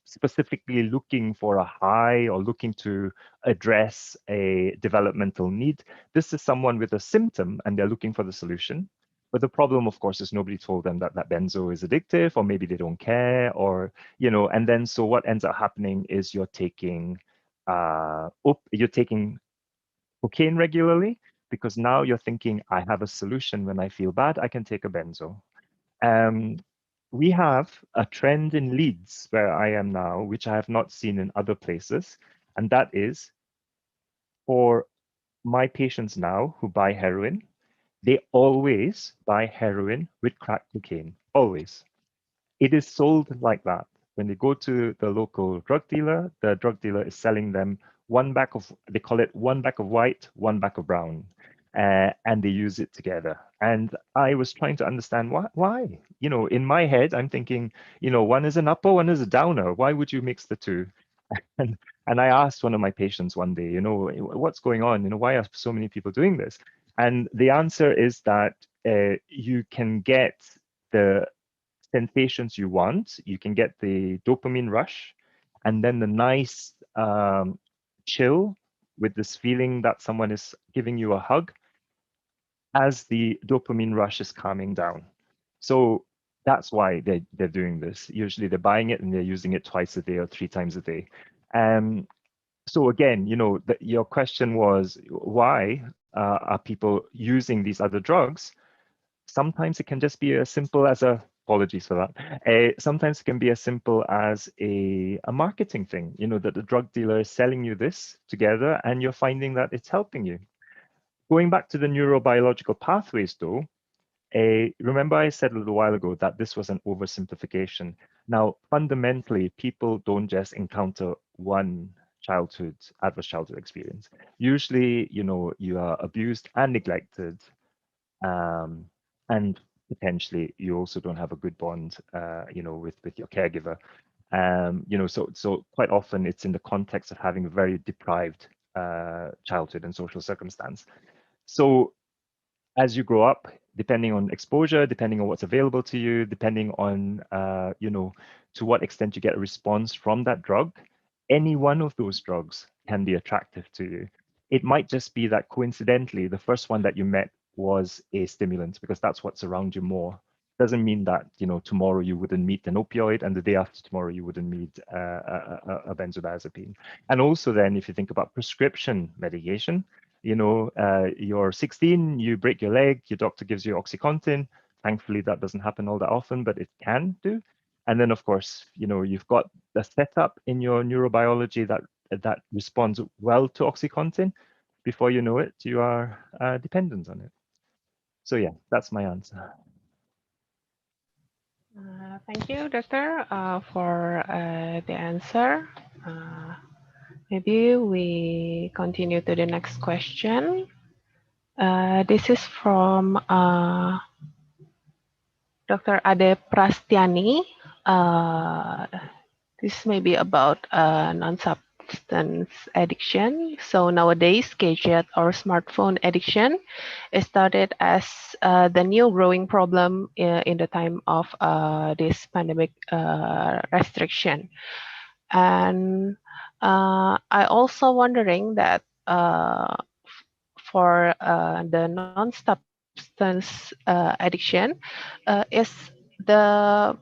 specifically looking for a high or looking to address a developmental need. This is someone with a symptom and they're looking for the solution. But the problem, of course, is nobody told them that benzo is addictive, or maybe they don't care, or, and then so what ends up happening is you're taking cocaine regularly, because now you're thinking, I have a solution. When I feel bad, I can take a benzo. We have a trend in Leeds, where I am now, which I have not seen in other places. And that is, for my patients now who buy heroin, they always buy heroin with crack cocaine, always. It is sold like that. When they go to the local drug dealer, the drug dealer is selling them they call it one bag of white, one bag of brown, and they use it together. And I was trying to understand why. In my head, I'm thinking, one is an upper, one is a downer. Why would you mix the two? And I asked one of my patients one day, what's going on? Why are so many people doing this? And the answer is that you can get the sensations you want. You can get the dopamine rush, and then the nice chill with this feeling that someone is giving you a hug as the dopamine rush is calming down. So that's why they're doing this. Usually they're buying it and they're using it twice a day or 3 times a day. So again, your question was, why are people using these other drugs? Sometimes it can just be as simple as apologies for that. Sometimes it can be as simple as a marketing thing, that the drug dealer is selling you this together and you're finding that it's helping you. Going back to the neurobiological pathways though, remember I said a little while ago that this was an oversimplification. Now, fundamentally, people don't just encounter one adverse childhood experience. Usually, you are abused and neglected, and potentially you also don't have a good bond, with your caregiver. So quite often it's in the context of having a very deprived childhood and social circumstance. So as you grow up, depending on exposure, depending on what's available to you, depending on, to what extent you get a response from that drug, any one of those drugs can be attractive to you. It might just be that coincidentally, the first one that you met was a stimulant because that's what's around you more. Doesn't mean that, tomorrow you wouldn't meet an opioid and the day after tomorrow you wouldn't meet a benzodiazepine. And also then, if you think about prescription medication, you're 16, you break your leg, your doctor gives you OxyContin. Thankfully, that doesn't happen all that often, but it can do. And then, of course, you've got the setup in your neurobiology that responds well to OxyContin. Before you know it, you are dependent on it. So yeah, that's my answer. Thank you, Doctor, for the answer. Maybe we continue to the next question. This is from Dr. Ade Prastiani. This may be about non-substance addiction. So nowadays, gadget or smartphone addiction is started as the new growing problem in the time of this pandemic restriction. And I also wondering that for the non-substance addiction, is the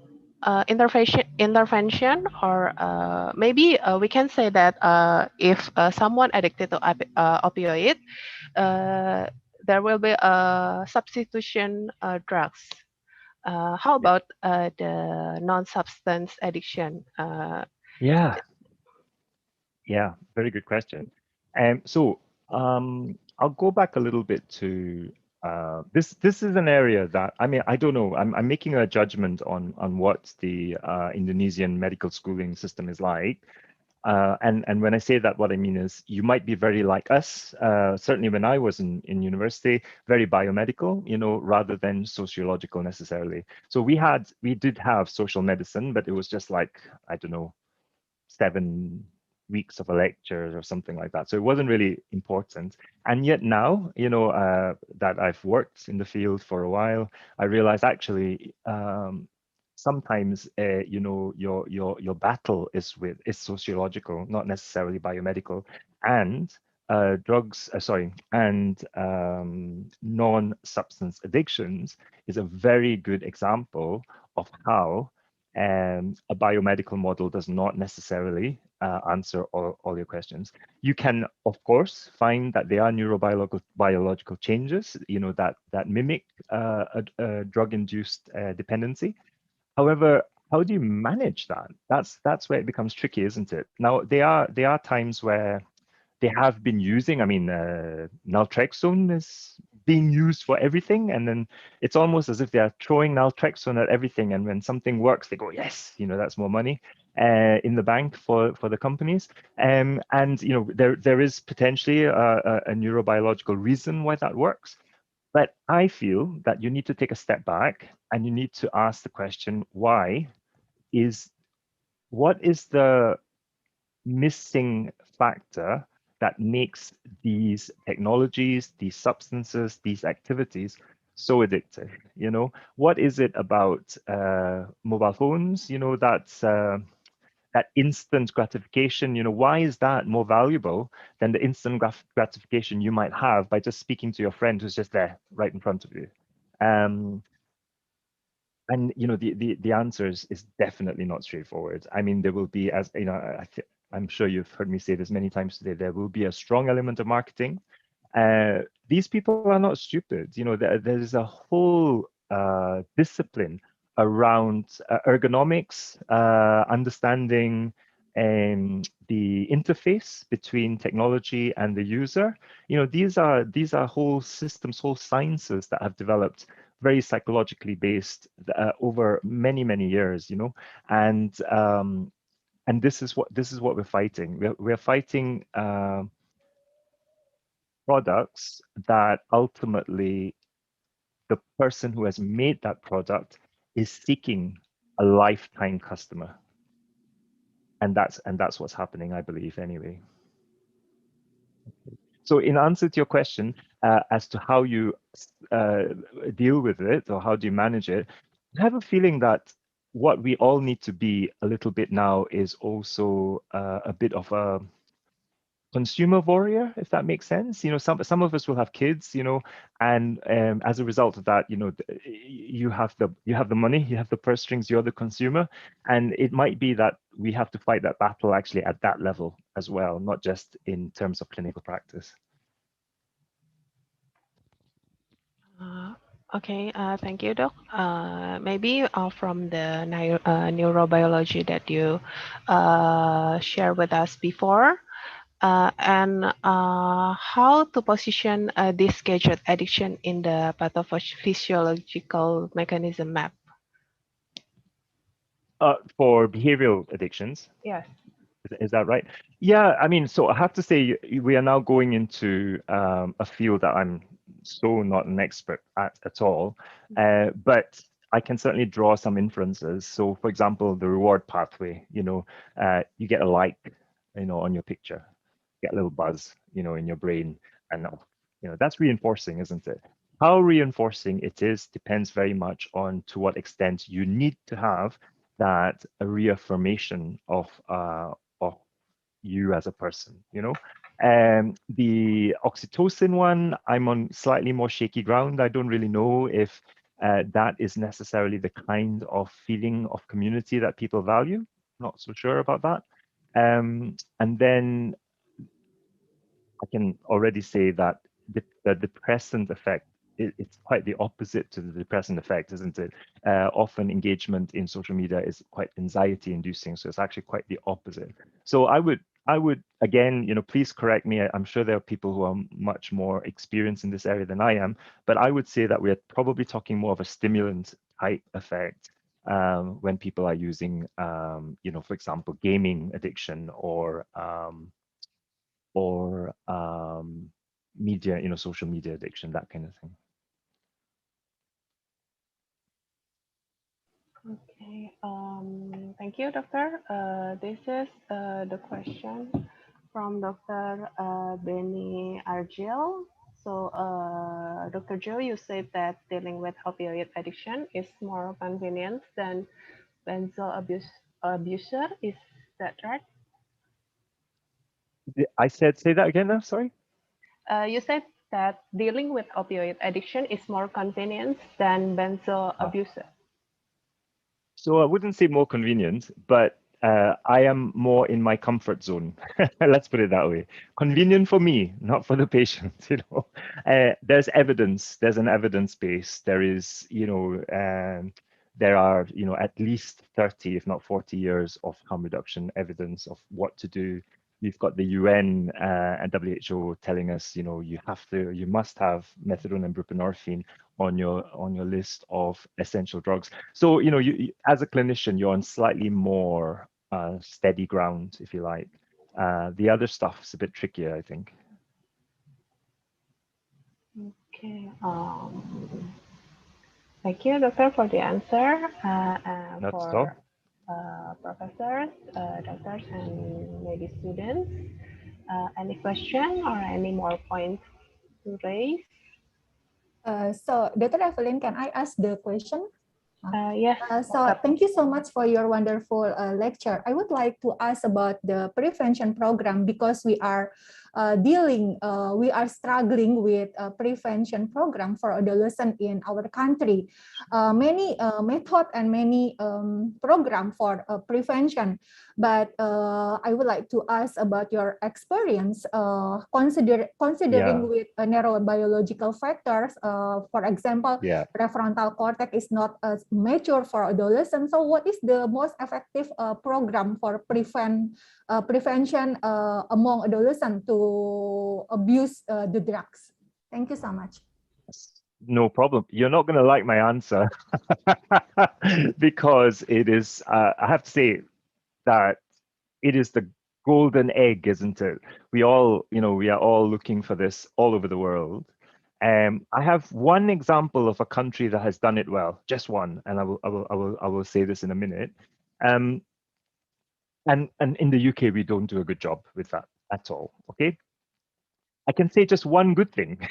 intervention or maybe we can say that if someone addicted to opioid, there will be a substitution drugs. How about the non-substance addiction? Yeah, very good question. So I'll go back a little bit to this. This is an area that I don't know. I'm making a judgment on what the Indonesian medical schooling system is like. And when I say that, what I mean is you might be very like us. Certainly when I was in university, very biomedical, rather than sociological necessarily. So we did have social medicine, but it was just like, I don't know, 7 weeks of a lecture or something like that. So it wasn't really important. And yet now, that I've worked in the field for a while, I realize actually sometimes, your battle is sociological, not necessarily biomedical, and non-substance addictions is a very good example of how a biomedical model does not necessarily answer all your questions. You can, of course, find that there are biological changes, that mimic a drug-induced dependency. However, how do you manage that? That's where it becomes tricky, isn't it? Now, there are times where they have been using, naltrexone is being used for everything. And then it's almost as if they're throwing naltrexone at everything. And when something works, they go, yes, that's more money in the bank for the companies. And, there is potentially a neurobiological reason why that works. But I feel that you need to take a step back and you need to ask the question, what is the missing factor that makes these technologies, these substances, these activities so addictive? What is it about mobile phones? That's that instant gratification. Why is that more valuable than the instant gratification you might have by just speaking to your friend who's just there right in front of you? And the answer is definitely not straightforward. I mean, there will be, as I'm sure you've heard me say this many times today, there will be a strong element of marketing. These people are not stupid. There's a whole discipline around ergonomics, understanding the interface between technology and the user. These are whole systems, whole sciences that have developed very psychologically based over many years. And this is what we're fighting. We're fighting products that ultimately the person who has made that product is seeking a lifetime customer. And that's what's happening, I believe, anyway. So in answer to your question as to how you deal with it or how do you manage it, I have a feeling that what we all need to be a little bit now is also a bit of a consumer warrior, if that makes sense. Some of us will have kids, and as a result of that, you have the money, you have the purse strings, you're the consumer, and it might be that we have to fight that battle actually at that level as well, not just in terms of clinical practice. Okay, thank you, Doc. Maybe from the neurobiology that you shared with us before, and how to position this gadget addiction in the pathophysiological mechanism map. For behavioral addictions? Yes. Is that right? Yeah, I mean, so I have to say we are now going into a field that I'm so not an expert at all, but I can certainly draw some inferences. So for example, the reward pathway, you get a like, on your picture, get a little buzz, in your brain, and that's reinforcing, isn't it? How reinforcing it is depends very much on to what extent you need to have that a reaffirmation of you as a person. The oxytocin one, I'm on slightly more shaky ground. I don't really know if that is necessarily the kind of feeling of community that people value. Not so sure about that. And then I can already say that the depressant effect, it's quite the opposite to the depressant effect, isn't it? Often engagement in social media is quite anxiety inducing. So it's actually quite the opposite. So I would again, please correct me. I'm sure there are people who are much more experienced in this area than I am, but I would say that we're probably talking more of a stimulant type effect when people are using, for example, gaming addiction or media, social media addiction, that kind of thing. Okay, thank you, Doctor. This is the question from Dr. Benny Argil. So, Dr. Joe, you said that dealing with opioid addiction is more convenient than benzo abuser. Is that right? I said, say that again now, sorry? You said that dealing with opioid addiction is more convenient than benzo abuser. So I wouldn't say more convenient, but I am more in my comfort zone. Let's put it that way. Convenient for me, not for the patient. There's evidence. There's an evidence base. There is, there are, at least 30, if not 40 years of harm reduction evidence of what to do. You've got the UN and WHO telling us, you must have methadone and buprenorphine on your list of essential drugs. So, you as a clinician, you're on slightly more steady ground, if you like. The other stuff is a bit trickier, I think. Okay. Thank you, Doctor, for the answer. Not For professors, doctors, and maybe students, any question or any more points to raise? So, Dr. Evelyn, can I ask the question? Yes. So thank you so much for your wonderful lecture. I would like to ask about the prevention program because we are we are struggling with a prevention program for adolescent in our country. Many method and many program for prevention, but I would like to ask about your experience considering with neurobiological factors. For example, prefrontal cortex is not as mature for adolescents. So what is the most effective program for prevention among adolescents to abuse the drugs? Thank you so much. No problem. You're not going to like my answer because it is, I have to say that it is the golden egg, isn't it? We all, we are all looking for this all over the world. I have one example of a country that has done it well, just one, and I will say this in a minute. And in the UK, we don't do a good job with that at all. Okay, I can say just one good thing,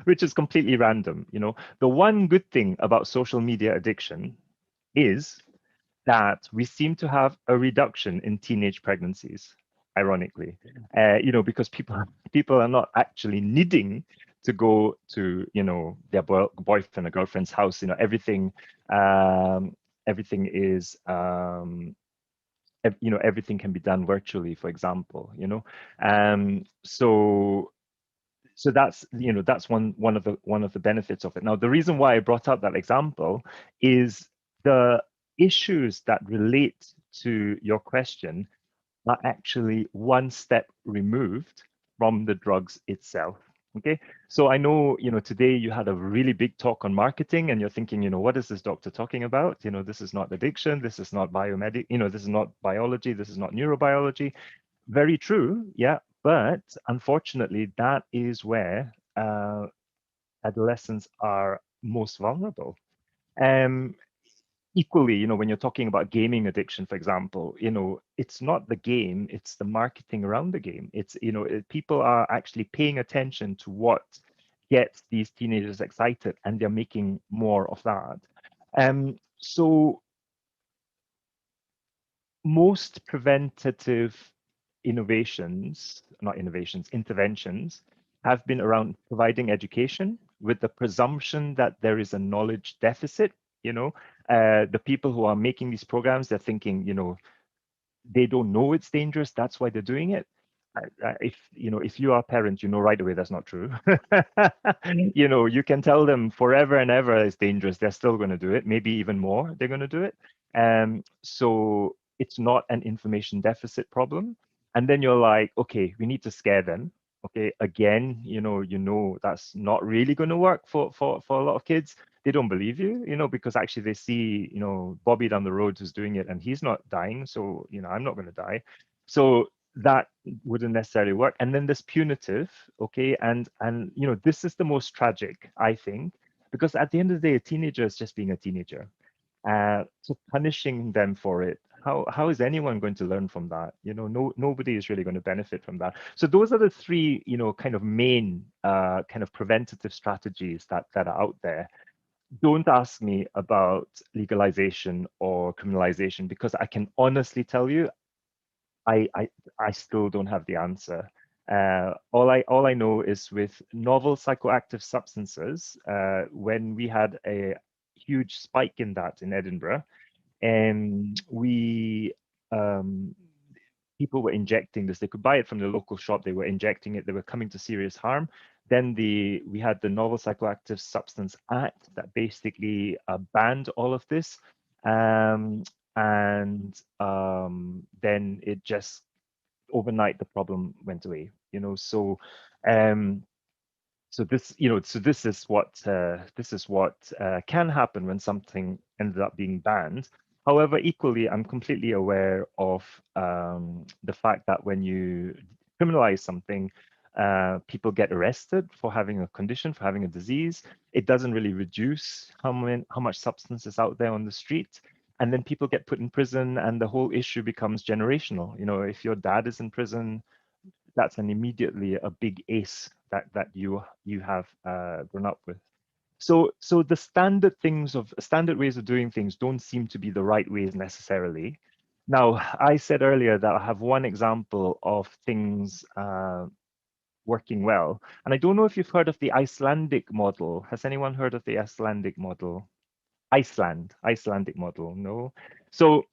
which is completely random. The one good thing about social media addiction is that we seem to have a reduction in teenage pregnancies, ironically, because people are not actually needing to go to, their boyfriend or girlfriend's house. Everything is, everything can be done virtually, for example, so that's that's one of the benefits of it. Now, the reason why I brought up that example is the issues that relate to your question are actually one step removed from the drugs itself. Okay, so I know today you had a really big talk on marketing, and you're thinking, what is this doctor talking about? This is not addiction, this is not biomedic, this is not biology, this is not neurobiology. Very true, yeah, but unfortunately, that is where adolescents are most vulnerable. Equally, when you're talking about gaming addiction, for example, it's not the game, it's the marketing around the game. It's, people are actually paying attention to what gets these teenagers excited, and they're making more of that. So most preventative interventions have been around providing education with the presumption that there is a knowledge deficit. The people who are making these programs, they're thinking, they don't know it's dangerous, that's why they're doing it. If you are a parent, right away that's not true. You can tell them forever and ever it's dangerous, they're still going to do it, maybe even more they're going to do it. So it's not an information deficit problem. And then you're like, okay, we need to scare them. Okay, again, that's not really going to work for a lot of kids. They don't believe you, because actually they see, Bobby down the road who's doing it and he's not dying, so I'm not going to die. So that wouldn't necessarily work. And then this punitive, okay, and this is the most tragic, I think, because at the end of the day, a teenager is just being a teenager. So punishing them for it, how is anyone going to learn from that? Nobody is really going to benefit from that. So those are the three, kind of main kind of preventative strategies that are out there. Don't ask me about legalization or criminalization, because I can honestly tell you, I still don't have the answer. All I know is with novel psychoactive substances, when we had a huge spike in that in Edinburgh, and people were injecting this. They could buy it from the local shop. They were injecting it. They were coming to serious harm. Then we had the Novel Psychoactive Substance Act that basically banned all of this. And then it just overnight the problem went away. So this is what can happen when something ended up being banned. However, equally, I'm completely aware of the fact that when you criminalize something, people get arrested for having a condition, for having a disease. It doesn't really reduce how much substance is out there on the street. And then people get put in prison, and the whole issue becomes generational. If your dad is in prison, that's an immediately a big ace that you have grown up with. So the standard ways of doing things don't seem to be the right ways necessarily. Now, I said earlier that I have one example of things working well, and I don't know if you've heard of the Icelandic model. Has anyone heard of the Icelandic model? Icelandic model. No. So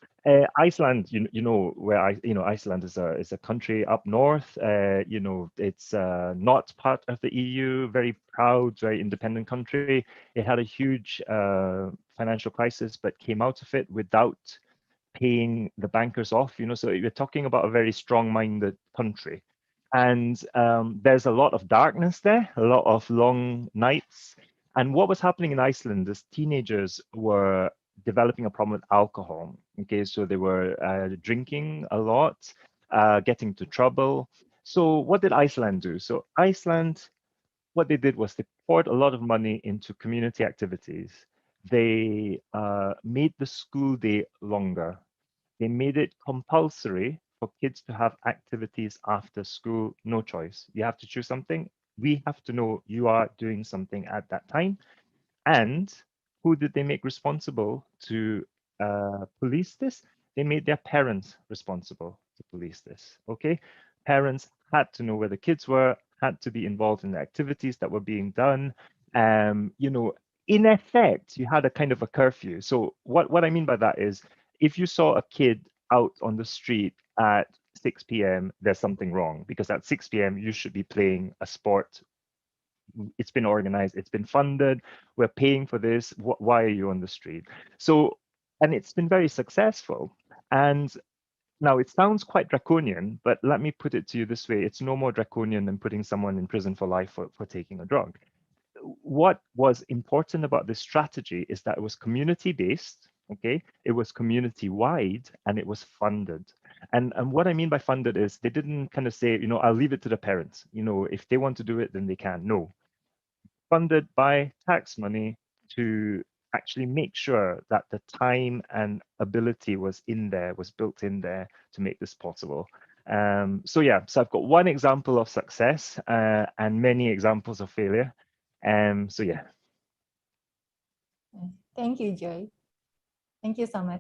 Iceland, you know where Iceland is a country up north. It's not part of the EU. Very proud, very independent country. It had a huge financial crisis, but came out of it without paying the bankers off. So you're talking about a very strong-minded country. And there's a lot of darkness there, a lot of long nights. And what was happening in Iceland is teenagers were developing a problem with alcohol. Okay, so they were drinking a lot, getting into trouble. So what did Iceland do? So Iceland, what they did was they poured a lot of money into community activities. They made the school day longer. They made it compulsory for kids to have activities after school, no choice. You have to choose something. We have to know you are doing something at that time. And who did they make responsible to police this? They made their parents responsible to police this. Okay, parents had to know where the kids were, had to be involved in the activities that were being done. In effect, you had a kind of a curfew. So what I mean by that is, if you saw a kid out on the street at 6 p.m., there's something wrong, because at 6 p.m. you should be playing a sport. It's been organized, it's been funded, we're paying for this. Why are you on the street? So, and it's been very successful. And now it sounds quite draconian, but let me put it to you this way. It's no more draconian than putting someone in prison for life for taking a drug. What was important about this strategy is that it was community-based, okay? It was community-wide, and it was funded. And what I mean by funded is they didn't kind of say, I'll leave it to the parents. If they want to do it, then they can. No, funded by tax money to actually make sure that the time and ability was built in there to make this possible. So I've got one example of success and many examples of failure. So yeah. Thank you, Joy. Thank you so much.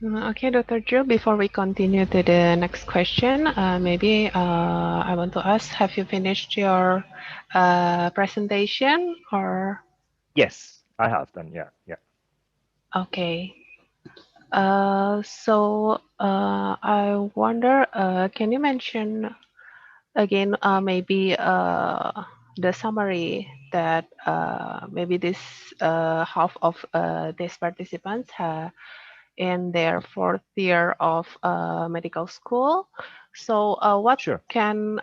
Okay, Dr. Joe, before we continue to the next question, maybe I want to ask, have you finished your presentation or? Yes, I have done, yeah. Okay. So I wonder, can you mention again, maybe the summary that maybe this half of these participants in their fourth year of medical school. So what can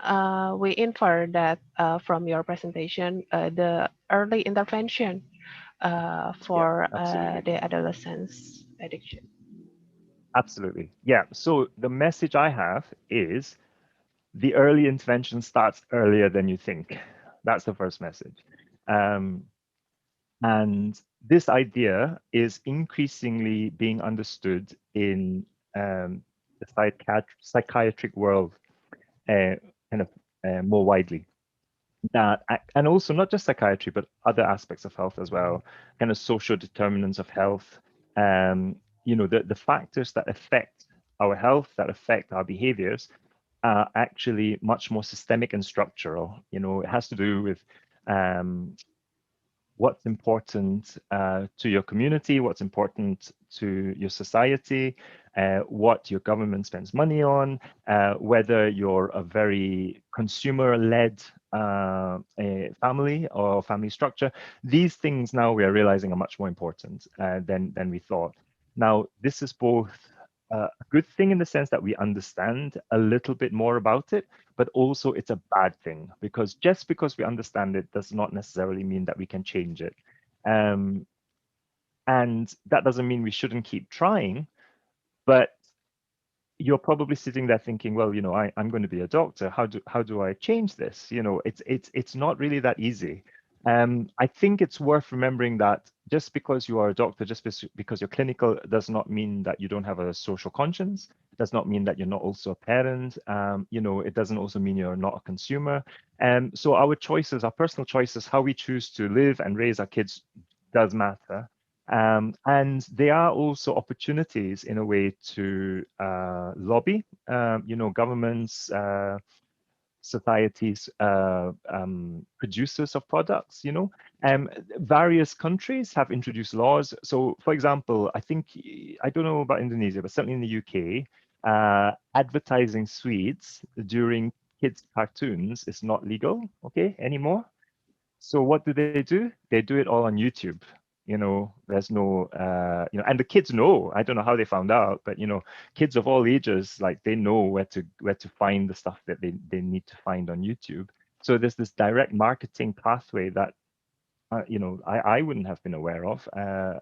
we infer that from your presentation, the early intervention for the adolescence addiction? Absolutely. Yeah. So the message I have is the early intervention starts earlier than you think. That's the first message. And this idea is increasingly being understood in the psychiatric world more widely. That, and also not just psychiatry, but other aspects of health as well, kind of social determinants of health, the factors that affect our health, that affect our behaviors, are actually much more systemic and structural. It has to do with what's important to your community, what's important to your society, what your government spends money on, whether you're a very consumer-led family or family structure. These things now we are realizing are much more important than we thought. Now, this is both a good thing in the sense that we understand a little bit more about it, but also it's a bad thing, because just because we understand it does not necessarily mean that we can change it. And that doesn't mean we shouldn't keep trying, but you're probably sitting there thinking, well, I'm going to be a doctor. How do I change this? It's not really that easy. I think it's worth remembering that just because you are a doctor, just because you're clinical, does not mean that you don't have a social conscience. It does not mean that you're not also a parent. It doesn't also mean you're not a consumer. So our choices, our personal choices, how we choose to live and raise our kids does matter. And there are also opportunities in a way to lobby, governments, societies, producers of products, various countries have introduced laws. So for example, I don't know about Indonesia, but certainly in the UK, advertising sweets during kids' cartoons is not legal, okay, anymore. So what do? They do it all on YouTube. There's no, and the kids know. I don't know how they found out, but kids of all ages, like they know where to find the stuff that they need to find on YouTube. So there's this direct marketing pathway that I wouldn't have been aware of, and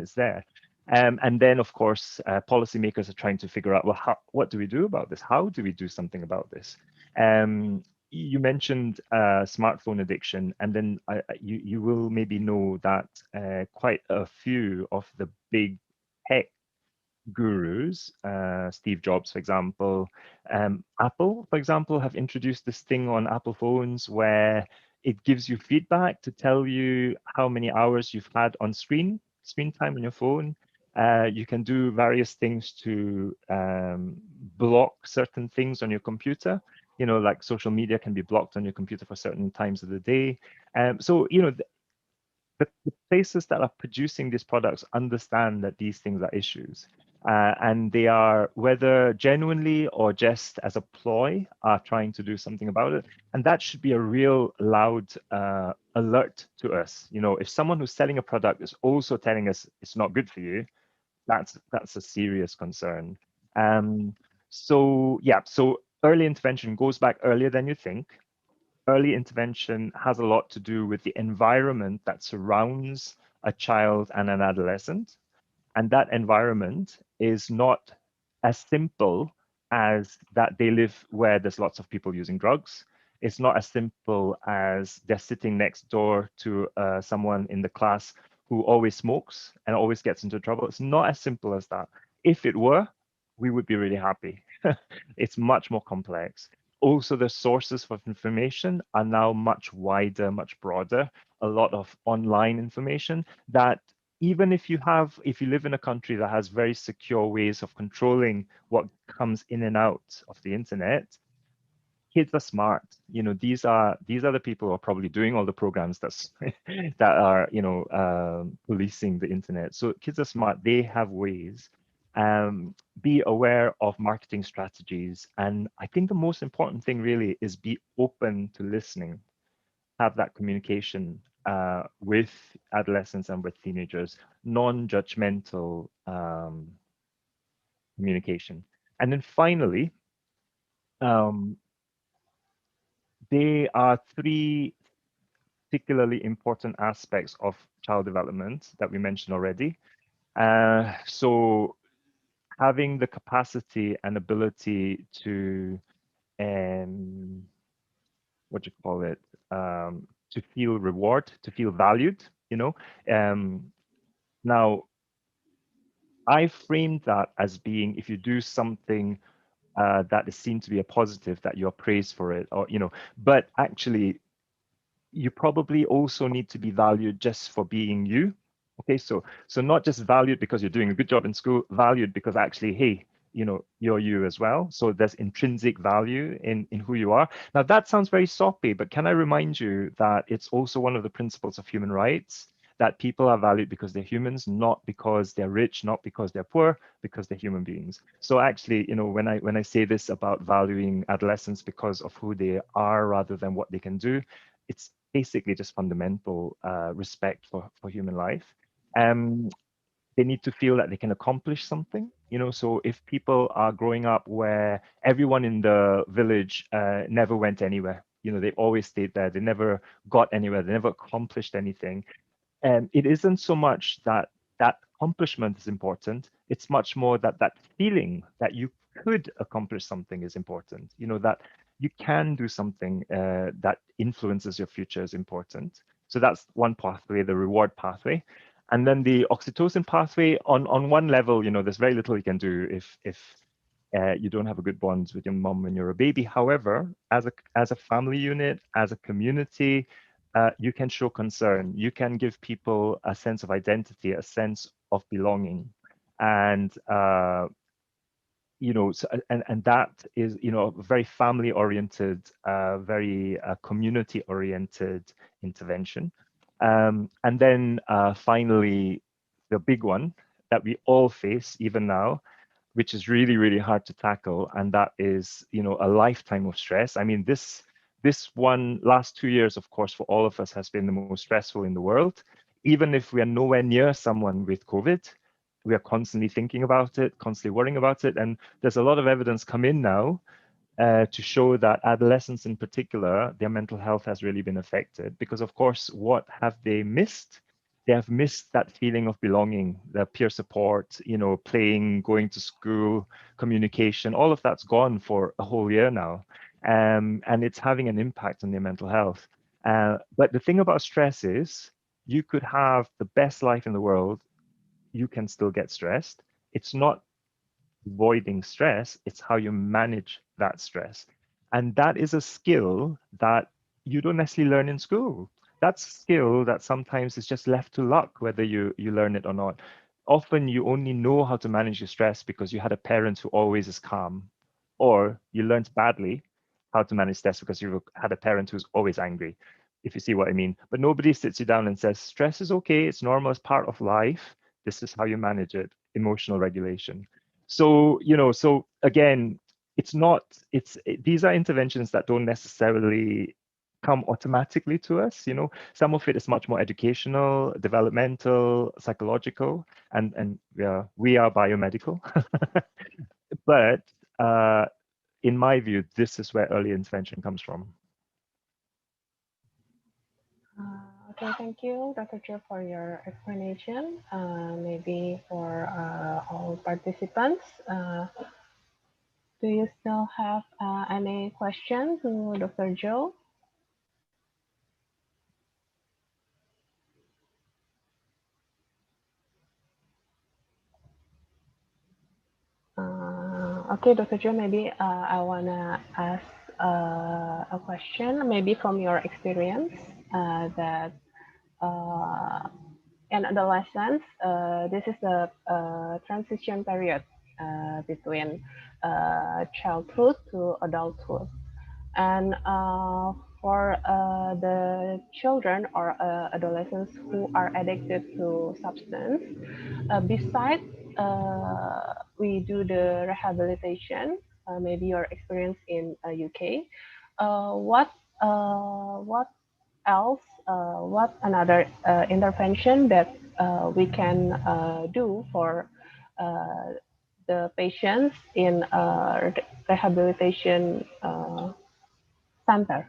it's there. And then, of course, policymakers are trying to figure out, well, what do we do about this? How do we do something about this? You mentioned smartphone addiction, and then you will maybe know that quite a few of the big tech gurus, Steve Jobs, for example, Apple, for example, have introduced this thing on Apple phones where it gives you feedback to tell you how many hours you've had on screen time on your phone. You can do various things to block certain things on your computer. Like social media can be blocked on your computer for certain times of the day. So, the places that are producing these products understand that these things are issues. And they are, whether genuinely or just as a ploy, are trying to do something about it. And that should be a real loud alert to us. If someone who's selling a product is also telling us it's not good for you, that's a serious concern. So early intervention goes back earlier than you think. Early intervention has a lot to do with the environment that surrounds a child and an adolescent. And that environment is not as simple as that they live where there's lots of people using drugs. It's not as simple as they're sitting next door to someone in the class who always smokes and always gets into trouble. It's not as simple as that. If it were, we would be really happy. It's much more complex. Also, the sources of information are now much wider, much broader. A lot of online information that even if you live in a country that has very secure ways of controlling what comes in and out of the internet, kids are smart. These are the people who are probably doing all the programs that are policing the internet. So kids are smart. They have ways. Be aware of marketing strategies, and I think the most important thing really is be open to listening. Have that communication with adolescents and with teenagers, non-judgmental communication. And then finally, there are three particularly important aspects of child development that we mentioned already. So having the capacity and ability to, what do you call it, to feel reward, to feel valued, now, I framed that as being, if you do something that is seen to be a positive, that you're praised for it, or but actually you probably also need to be valued just for being you. Okay, so not just valued because you're doing a good job in school, valued because actually, hey, you're you as well. So there's intrinsic value in who you are. Now that sounds very soppy, but can I remind you that it's also one of the principles of human rights, that people are valued because they're humans, not because they're rich, not because they're poor, because they're human beings. So actually, when I say this about valuing adolescents because of who they are rather than what they can do, it's basically just fundamental respect for human life. They need to feel that they can accomplish something. So if people are growing up where everyone in the village never went anywhere, they always stayed there, they never got anywhere, they never accomplished anything. And it isn't so much that accomplishment is important. It's much more that feeling that you could accomplish something is important. That you can do something that influences your future is important. So that's one pathway, the reward pathway. And then the oxytocin pathway, on one level, there's very little you can do if you don't have a good bond with your mom when you're a baby. However, as a family unit, as a community, you can show concern. You can give people a sense of identity, a sense of belonging, and and that is very family oriented, very community oriented intervention. And then finally, the big one that we all face even now, which is really, really hard to tackle, and that is, a lifetime of stress. I mean, this one last 2 years, of course, for all of us has been the most stressful in the world. Even if we are nowhere near someone with COVID, we are constantly thinking about it, constantly worrying about it. And there's a lot of evidence come in now to show that adolescents in particular, their mental health has really been affected because, of course, what have they missed? They have missed that feeling of belonging, the peer support, playing, going to school, communication, all of that's gone for a whole year now. And it's having an impact on their mental health. But the thing about stress is you could have the best life in the world, you can still get stressed. It's not avoiding stress, it's how you manage that stress. And that is a skill that you don't necessarily learn in school. That's a skill that sometimes is just left to luck, whether you learn it or not. Often you only know how to manage your stress because you had a parent who always is calm, or you learned badly how to manage stress because you had a parent who's always angry, if you see what I mean. But nobody sits you down and says, stress is okay, it's normal, it's part of life. This is how you manage it, emotional regulation. So, so again, these are interventions that don't necessarily come automatically to us. Some of it is much more educational, developmental, psychological, and we are biomedical. But in my view, this is where early intervention comes from. Okay, thank you, Dr. Joe, for your explanation. Maybe for all participants, do you still have any questions to Dr. Joe? Okay, Dr. Joe, maybe I want to ask a question, maybe from your experience that in adolescence, this is a transition period between childhood to adulthood. And for the children or adolescents who are addicted to substance, besides we do the rehabilitation, maybe your experience in UK, what else, what another intervention that we can do for the patients in rehabilitation center?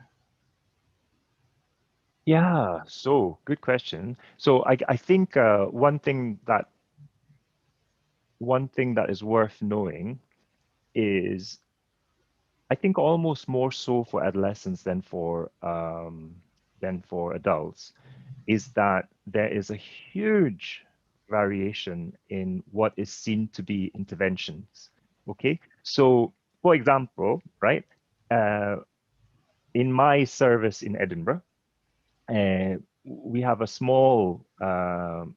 Yeah, so good question. So I think one thing that is worth knowing is, I think almost more so for adolescents than for adults, is that there is a huge variation in what is seen to be interventions. Okay, so for example, right, in my service in Edinburgh, we have a small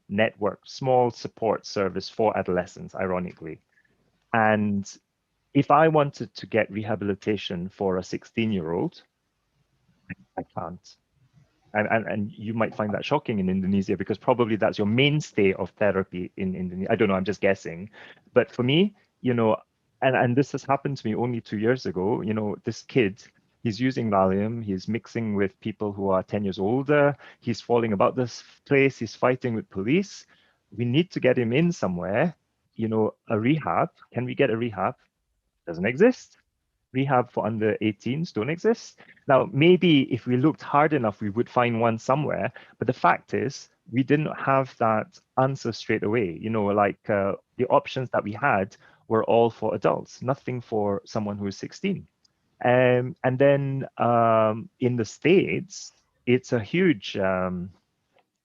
network, small support service for adolescents, ironically. And if I wanted to get rehabilitation for a 16-year-old, I can't. And you might find that shocking in Indonesia because probably that's your mainstay of therapy in Indonesia. I don't know, I'm just guessing. But for me, and this has happened to me only 2 years ago, this kid, he's using Valium, he's mixing with people who are 10 years older, he's falling about this place, he's fighting with police. We need to get him in somewhere, a rehab. Can we get a rehab? Doesn't exist. Rehab for under 18s don't exist. Now, maybe if we looked hard enough, we would find one somewhere. But the fact is, we didn't have that answer straight away. The options that we had were all for adults, nothing for someone who is 16. And then in the States, it's a huge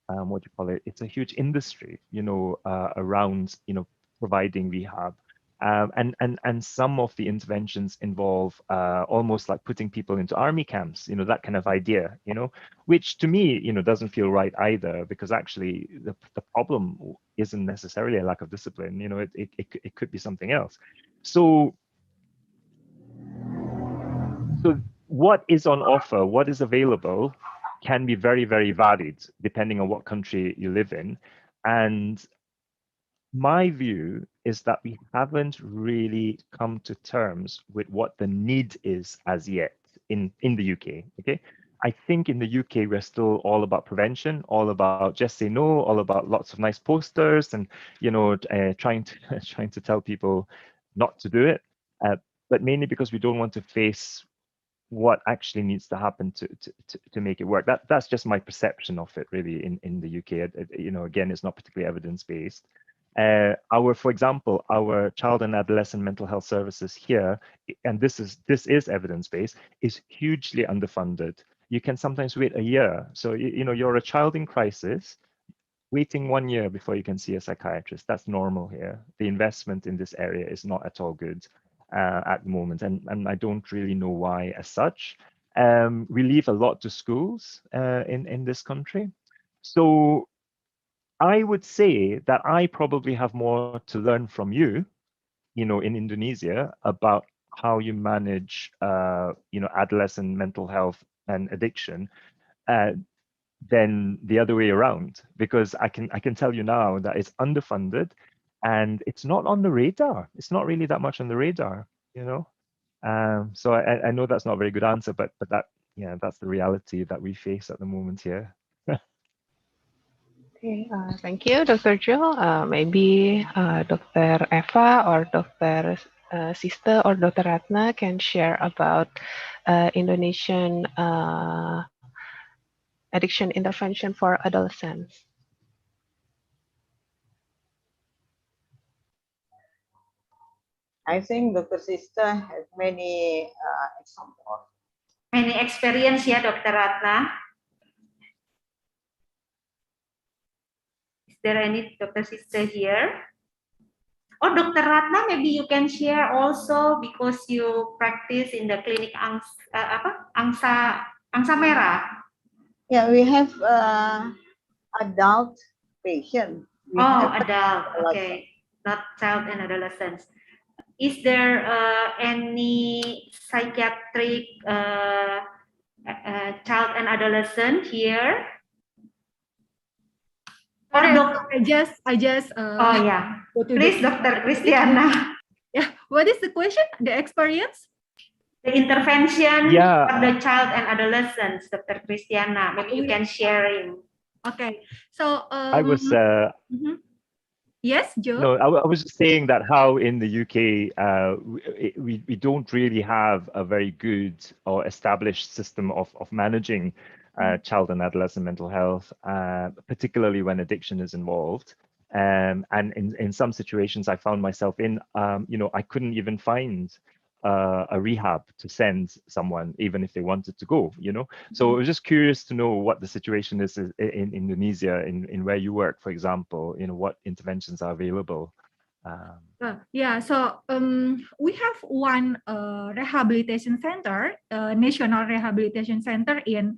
what do you call it? It's a huge industry, around, providing rehab. And some of the interventions involve almost like putting people into army camps, that kind of idea, which to me, doesn't feel right either, because actually the problem isn't necessarily a lack of discipline, it could be something else. So what is on offer, what is available, can be very, very varied depending on what country you live in. And my view is that we haven't really come to terms with what the need is as yet in the UK. Okay, I think in the UK we're still all about prevention, all about just say no, all about lots of nice posters, and trying to tell people not to do it, but mainly because we don't want to face what actually needs to happen to make it work. That's just my perception of it, really, in the UK. Again, it's not particularly evidence based. For example, our child and adolescent mental health services here, and this is evidence-based, is hugely underfunded. You can sometimes wait a year. So, you're a child in crisis, waiting 1 year before you can see a psychiatrist. That's normal here. The investment in this area is not at all good at the moment, and I don't really know why as such. We leave a lot to schools in this country. So I would say that I probably have more to learn from you, in Indonesia, about how you manage, adolescent mental health and addiction, than the other way around, because I can tell you now that it's underfunded, and it's not on the radar. It's not really that much on the radar, So I know that's not a very good answer, but that's the reality that we face at the moment here. Okay, thank you, Dr. Joe. Maybe Dr. Eva or Dr. Sister or Dr. Ratna can share about Indonesian addiction intervention for adolescents. I think Dr. Sister has many examples. Many experience, yeah, Dr. Ratna. Is there any Dr. Sister here? Oh, Dr. Ratna, maybe you can share also, because you practice in the clinic Angsa Merah. Yeah, we have adult patient. Adult. Okay, not child and adolescents. Is there any psychiatric child and adolescent here? Or I just please, Dr. Christiana. Yeah, what is the question? The experience? The intervention for the child and adolescents, Dr. Christiana. Maybe you can sharing. Okay, so I was yes, Joe. No, I was just saying that how in the UK we don't really have a very good or established system of managing child and adolescent mental health, particularly when addiction is involved. And in some situations I found myself in, I couldn't even find a rehab to send someone, even if they wanted to go, So I was just curious to know what the situation is in Indonesia, in where you work, for example, what interventions are available. So we have one rehabilitation center, national rehabilitation center in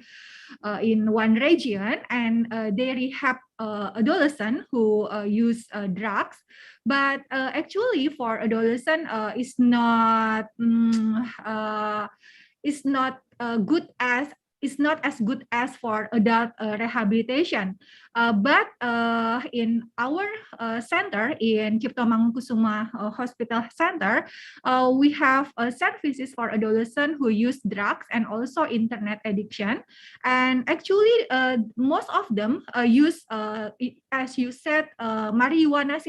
one region, and they rehab adolescents who use drugs. But actually, for adolescent, it's not as good as for adult rehabilitation. But in our center, in Cipto Mangunkusumo Hospital Center, we have services for adolescents who use drugs and also internet addiction. And actually, most of them use, as you said, marijuana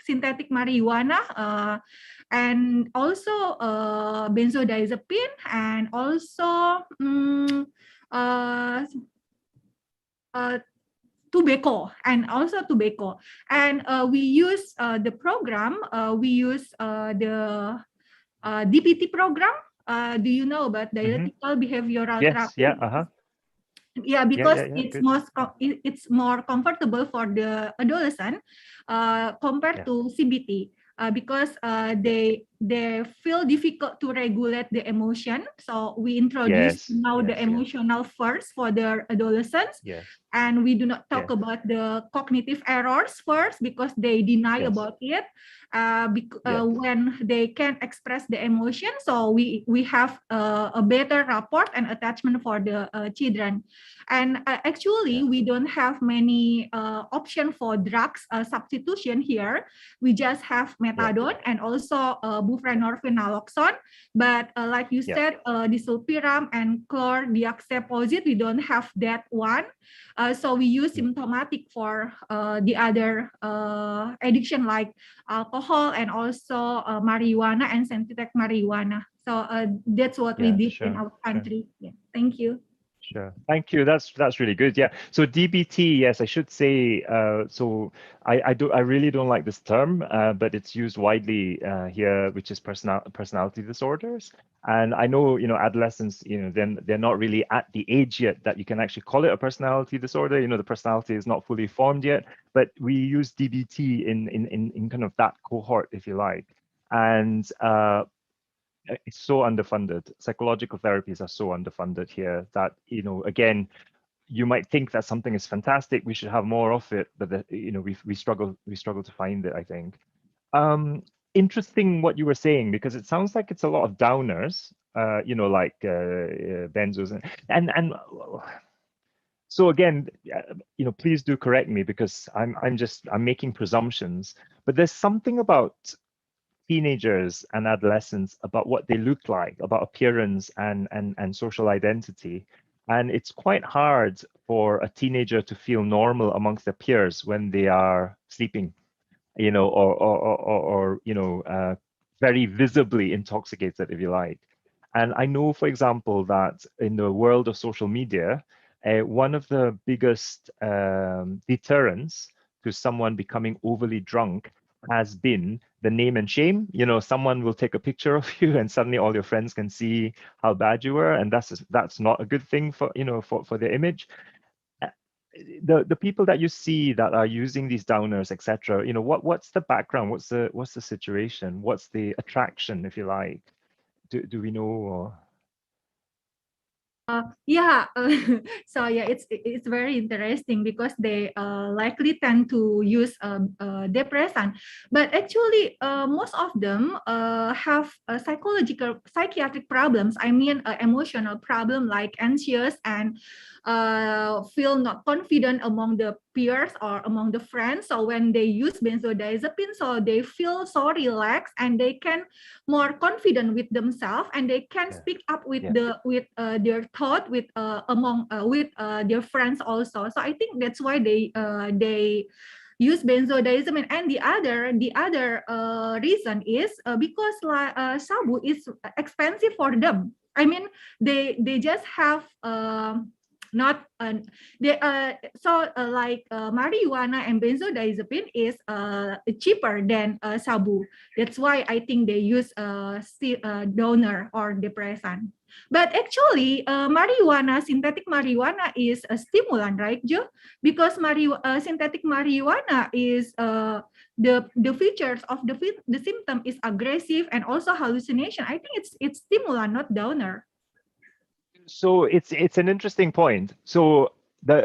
synthetic marijuana, and also benzodiazepine, and also tobacco, and we use the program, we use the DPT program. Do you know about dialectical behavioral therapy? Yeah, because good. it's more comfortable for the adolescent compared to CBT. Because they feel difficult to regulate the emotion. So we introduce now the emotional first for the adolescents. And we do not talk about the cognitive errors first because they deny about it. When they can express the emotion, so we have a better rapport and attachment for the children. And actually, we don't have many option for drugs substitution here. We just have methadone and also buprenorphine naloxone. But like you said, disulfiram and chlordiazepoxide, we don't have that one. So we use symptomatic for the other addiction like alcohol and also marijuana and synthetic marijuana. So that's what we did in our country. Yeah. Thank you. Sure. Thank you. That's really good. Yeah. So DBT, yes, I should say. So I really don't like this term, but it's used widely here, which is personality disorders. And I know, adolescents, then they're not really at the age yet that you can actually call it a personality disorder. The personality is not fully formed yet, but we use DBT in kind of that cohort, if you like. And it's so underfunded. Psychological therapies are so underfunded here that, again, you might think that something is fantastic, we should have more of it, but we struggle to find it, I think. Interesting what you were saying, because it sounds like it's a lot of downers, like benzos and so again, please do correct me, because I'm making presumptions, but there's something about teenagers and adolescents, about what they look like, about appearance and social identity. And it's quite hard for a teenager to feel normal amongst their peers when they are sleeping, or very visibly intoxicated, if you like. And I know, for example, that in the world of social media, one of the biggest deterrents to someone becoming overly drunk has been the name and shame. Someone will take a picture of you and suddenly all your friends can see how bad you were, and that's not a good thing for for their image. The people that you see that are using these downers, etc., what's the background, what's the situation, what's the attraction, if you like? Do we know? Or... So yeah, it's very interesting because they likely tend to use depressant, but actually most of them have psychiatric problems. I mean, emotional problem like anxious and feel not confident among the peers or among the friends. So when they use benzodiazepine, so they feel so relaxed and they can more confident with themselves, and they can speak up with their thought with their friends also. So I think that's why they use benzodiazepine. And the other reason is because sabu is expensive for them. I mean, they just have not they like marijuana and benzodiazepine is cheaper than sabu. That's why I think they use donor or depressant. But actually, synthetic marijuana is a stimulant, right, Joe? Because synthetic marijuana is the features of the symptom is aggressive and also hallucination. I think it's stimulant, not donor. So it's an interesting point. So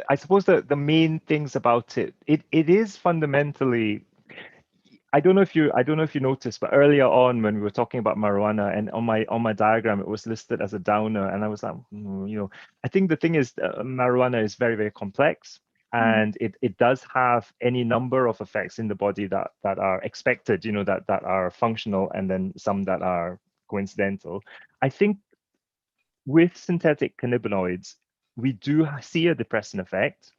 I suppose the main things about it is fundamentally, I don't know if you noticed, but earlier on when we were talking about marijuana, and on my diagram it was listed as a downer, and I was like, I think the thing is marijuana is very, very complex, and it does have any number of effects in the body that are expected, that are functional, and then some that are coincidental. I think with synthetic cannabinoids, we do see a depressant effect.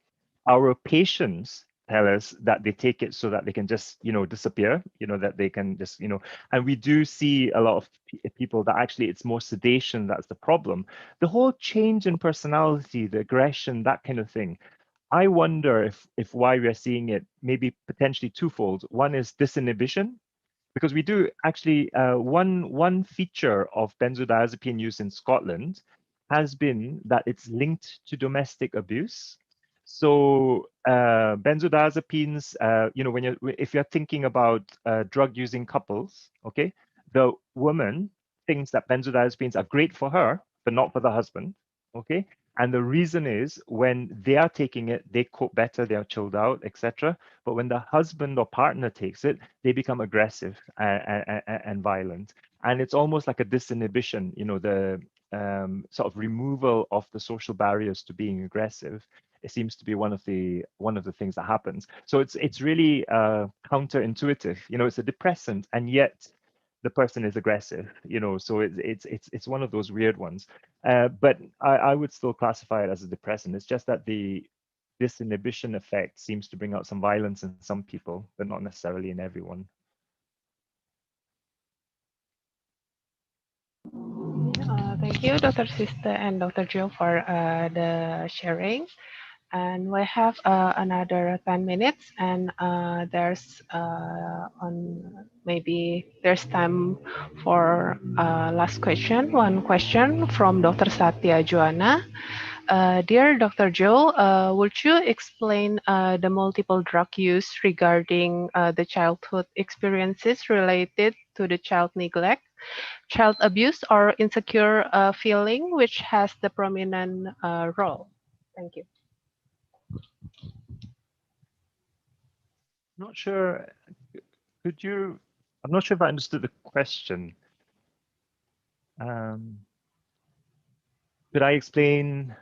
Our patients tell us that they take it so that they can just, disappear, that they can just, and we do see a lot of people that actually it's more sedation that's the problem. The whole change in personality, the aggression, that kind of thing. I wonder if why we are seeing it maybe potentially twofold. One is disinhibition, because we do actually one feature of benzodiazepine use in Scotland has been that it's linked to domestic abuse. So benzodiazepines, when if you're thinking about drug-using couples, okay, the woman thinks that benzodiazepines are great for her, but not for the husband, okay. And the reason is when they are taking it, they cope better, they are chilled out, etc. But when the husband or partner takes it, they become aggressive and violent. And it's almost like a disinhibition, the sort of removal of the social barriers to being aggressive. It seems to be one of the things that happens. So it's really counterintuitive. It's a depressant, and yet the person is aggressive. So it's one of those weird ones. But I would still classify it as a depressant. It's just that the disinhibition effect seems to bring out some violence in some people, but not necessarily in everyone. Thank you, Dr. Sister and Dr. Joe, for the sharing. And we have another 10 minutes, and there's time for last question. One question from Dr. Satya Joanna. Dear Dr. Joe, would you explain the multiple drug use regarding the childhood experiences related to the child neglect, child abuse, or insecure feeling, which has the prominent role? Thank you. Not sure. I'm not sure if I understood the question. Could I explain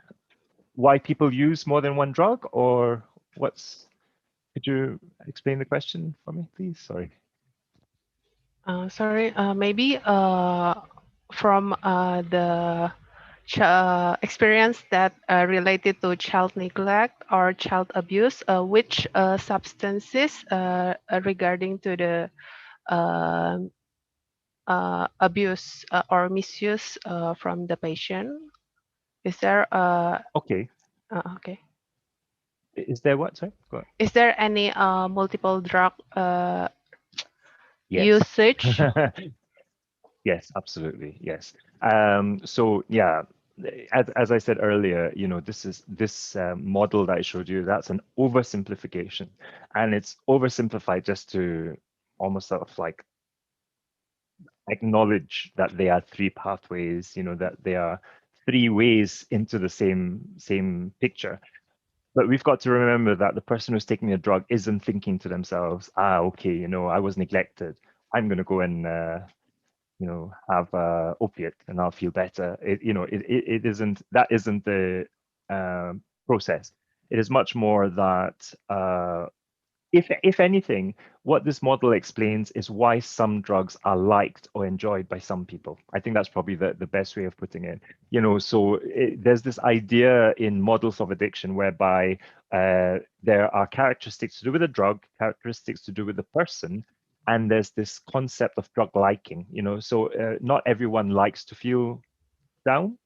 why people use more than one drug, or could you explain the question for me, please? Sorry. Maybe from the experience that related to child neglect or child abuse, which substances regarding to the abuse or misuse from the patient? Is there Okay. okay. Is there what? Sorry. Go on. Is there any multiple drug Yes. usage? Yes, absolutely. Yes. So yeah, as I said earlier, this model that I showed you, that's an oversimplification, and it's oversimplified just to almost sort of like acknowledge that there are three pathways, that there are three ways into the same picture. But we've got to remember that the person who's taking a drug isn't thinking to themselves, okay, I was neglected. I'm going to go and have opiate and I'll feel better. It isn't, that isn't the process. It is much more that if anything, what this model explains is why some drugs are liked or enjoyed by some people. I think that's probably the best way of putting it. So there's this idea in models of addiction whereby there are characteristics to do with the drug, characteristics to do with the person, and there's this concept of drug liking. So not everyone likes to feel down,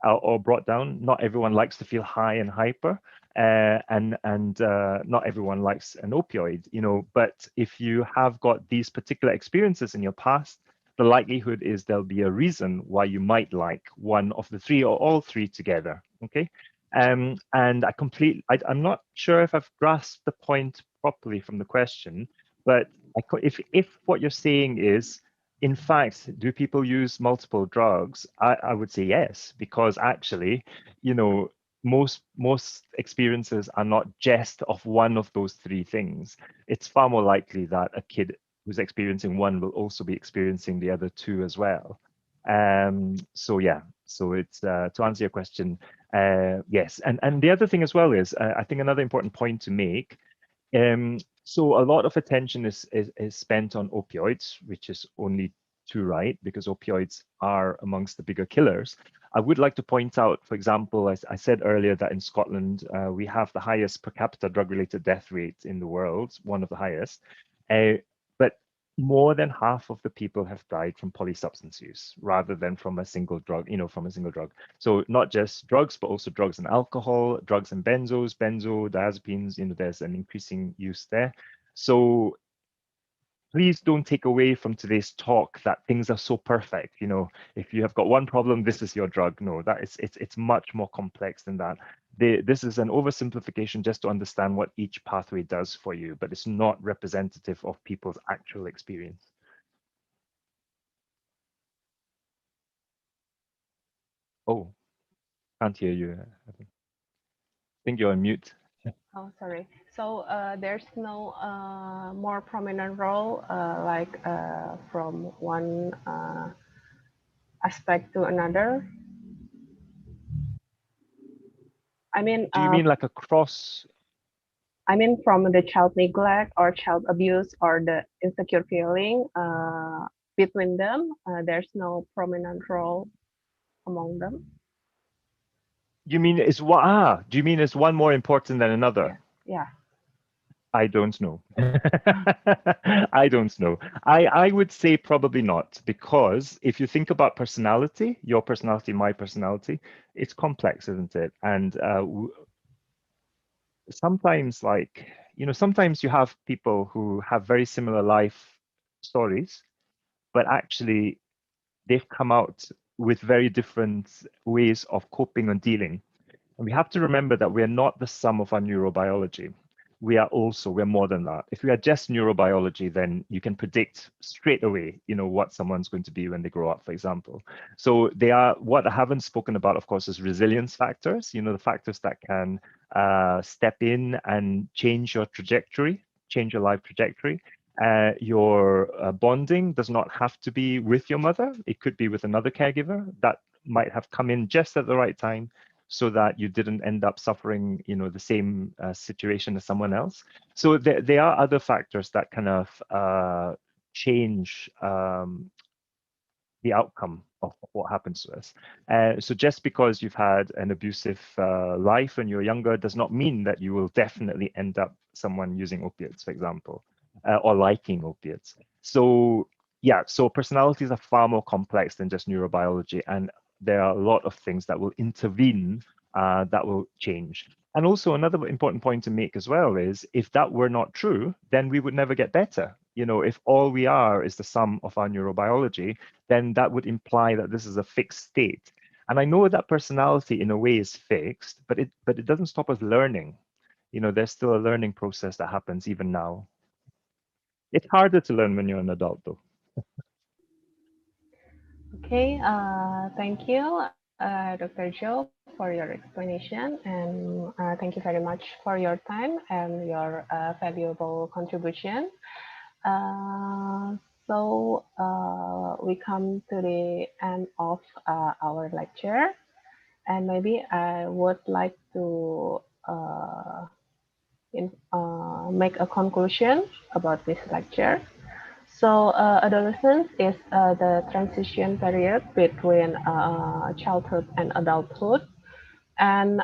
or brought down. Not everyone likes to feel high and hyper. And not everyone likes an opioid, but if you have got these particular experiences in your past, the likelihood is there'll be a reason why you might like one of the three or all three together. Okay. And I'm not sure if I've grasped the point properly from the question, but if what you're saying is, in fact, do people use multiple drugs? I would say yes, because actually, most experiences are not just of one of those three things. It's far more likely that a kid who's experiencing one will also be experiencing the other two as well. So yeah, so it's to answer your question, yes. And the other thing as well is, I think another important point to make. So a lot of attention is spent on opioids, which is only too right, because opioids are amongst the bigger killers. I would like to point out, for example, as I said earlier, that in Scotland, we have the highest per capita drug-related death rate in the world, one of the highest. But more than half of the people have died from polysubstance use rather than from a single drug, So not just drugs, but also drugs and alcohol, drugs and benzodiazepines, there's an increasing use there. So please don't take away from today's talk that things are so perfect. You know, if you have got one problem, this is your drug. No, that is it's much more complex than that. This is an oversimplification just to understand what each pathway does for you, but it's not representative of people's actual experience. Oh, can't hear you. I think you're on mute. Oh, sorry. So there's no more prominent role like from one aspect to another. I mean, Do you mean like across? I mean from the child neglect or child abuse or the insecure feeling between them. There's no prominent role among them. You mean is what? Ah, do you mean is one more important than another? Yeah. I don't know. I don't know. I would say probably not, because if you think about personality, your personality, my personality, it's complex, isn't it? And sometimes, like, you know, sometimes you have people who have very similar life stories, but actually they've come out with very different ways of coping and dealing. And we have to remember that we're not the sum of our neurobiology. We're more than that. If we are just neurobiology, then you can predict straight away, you know, what someone's going to be when they grow up, for example. So they are, what I haven't spoken about, of course, is resilience factors, you know, the factors that can step in and change your trajectory, change your life trajectory. Your bonding does not have to be with your mother. It could be with another caregiver that might have come in just at the right time, so that you didn't end up suffering, you know, the same situation as someone else. So there are other factors that kind of change the outcome of what happens to us. So just because you've had an abusive life when you're younger does not mean that you will definitely end up someone using opiates, for example, or liking opiates. So yeah, so personalities are far more complex than just neurobiology, and there are a lot of things that will intervene that will change. And also another important point to make as well is, if that were not true, then we would never get better. You know, if all we are is the sum of our neurobiology, then that would imply that this is a fixed state. And I know that personality in a way is fixed, but it doesn't stop us learning. You know, there's still a learning process that happens even now. It's harder to learn when you're an adult, though. Okay, thank you, Dr. Joe, for your explanation, and thank you very much for your time and your valuable contribution. We come to the end of our lecture, and maybe I would like to make a conclusion about this lecture. So adolescence is the transition period between childhood and adulthood. And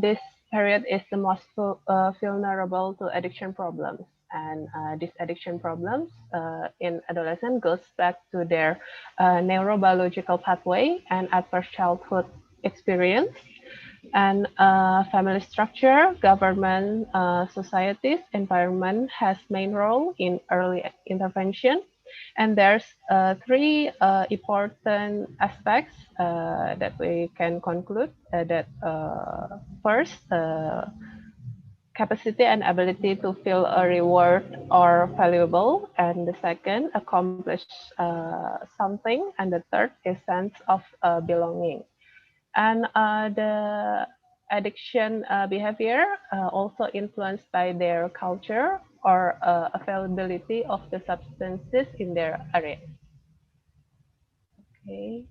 this period is the most vulnerable to addiction problems. And these addiction problems in adolescence goes back to their neurobiological pathway and adverse childhood experience, and family structure, government, societies, environment has main role in early intervention. And there's three important aspects that we can conclude that first, capacity and ability to feel a reward or valuable, and the second, accomplish something, and the third is sense of belonging. And the addiction behavior also influenced by their culture or availability of the substances in their area. Okay.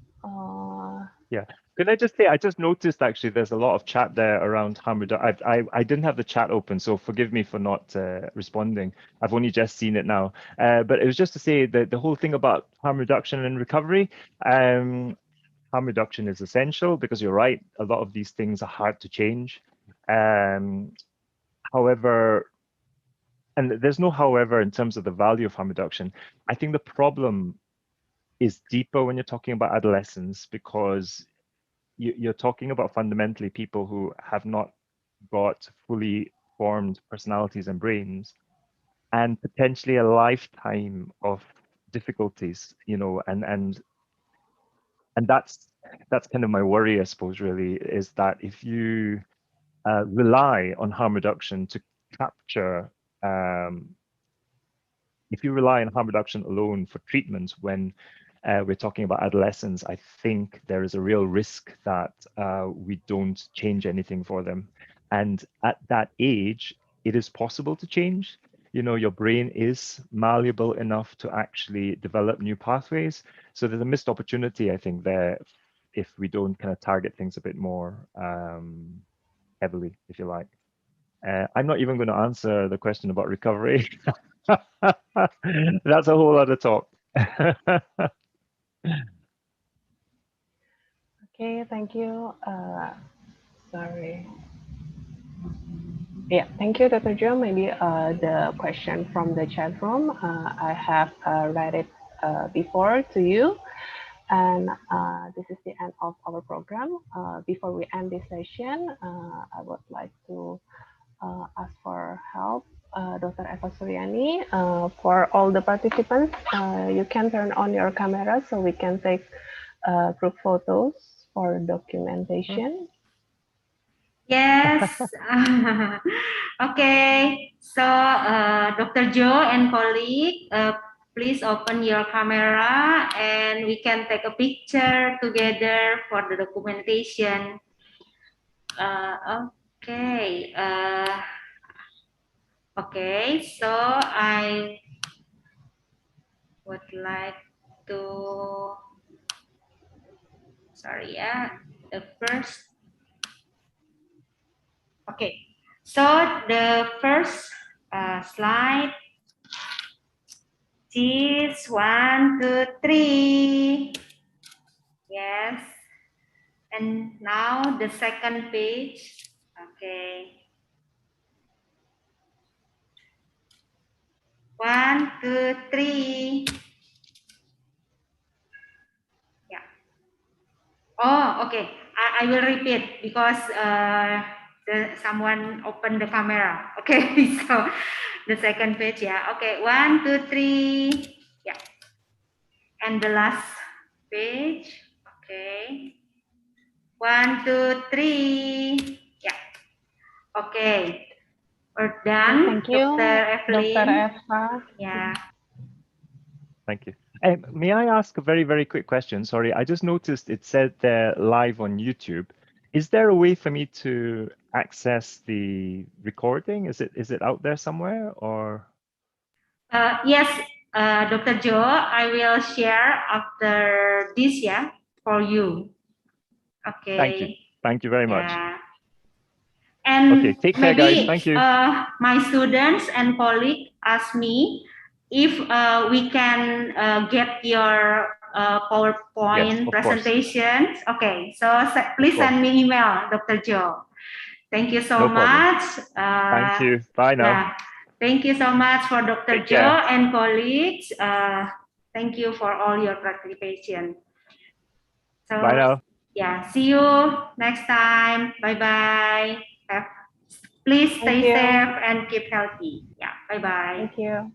Yeah. Could I just say, I just noticed actually there's a lot of chat there around harm reduction. I didn't have the chat open, so forgive me for not responding. I've only just seen it now. But it was just to say that the whole thing about harm reduction and recovery, harm reduction is essential, because you're right, a lot of these things are hard to change. However, and there's no however in terms of the value of harm reduction. I think the problem is deeper when you're talking about adolescence, because you're talking about fundamentally people who have not got fully formed personalities and brains. and potentially a lifetime of difficulties, and that's kind of my worry, I suppose, really, is that if you rely on harm reduction to capture, if you rely on harm reduction alone for treatment when we're talking about adolescents, I think there is a real risk that we don't change anything for them. And at that age, it is possible to change. Your brain is malleable enough to actually develop new pathways. So there's a missed opportunity, I think, there if we don't kind of target things a bit more heavily, if you like. I'm not even going to answer the question about recovery. That's a whole other talk. Okay, thank you. Sorry. Yeah, thank you, Dr. Joe. Maybe the question from the chat room, I have read it before to you. And this is the end of our program. Before we end this session, I would like to ask for help, Dr. Eva Suryani. For all the participants, you can turn on your camera so we can take group photos for documentation. Yes. Okay. So, Dr. Joe and colleague, please open your camera and we can take a picture together for the documentation. Okay. Okay. So I would like to. Sorry, the first. Okay, so the first slide is 1, 2, 3. Yes, and now the second page. Okay, 1, 2, 3. Yeah. Oh, okay. I will repeat because someone opened the camera. Okay, so the second page, yeah. Okay, 1, 2, 3. Yeah. And the last page. Okay. 1, 2, 3. Yeah. Okay. We're done. Thank you, Dr. Dr. Evelyn. Eva. Yeah. Thank you. May I ask a very, very quick question? Sorry, I just noticed it said there live on YouTube. Is there a way for me to access the recording? Is it out there somewhere, or? Yes, Dr. Joe, I will share after this, yeah, for you. Okay. Thank you. Thank you very much. Yeah. And okay, take care, guys. maybe Thank you. my students and colleagues ask me if we can get your Yes, PowerPoint of course. presentations. Okay, so please course. send me email, Dr. Joe. Thank you so No problem. much. Thank you. Bye now. Yeah, thank you so much for Dr. Take Joe care. and colleagues. Thank you for all your participation. So, Bye now. yeah, see you next time. Bye-bye. Please stay Thank you. safe and keep healthy. Yeah, bye-bye. Thank you.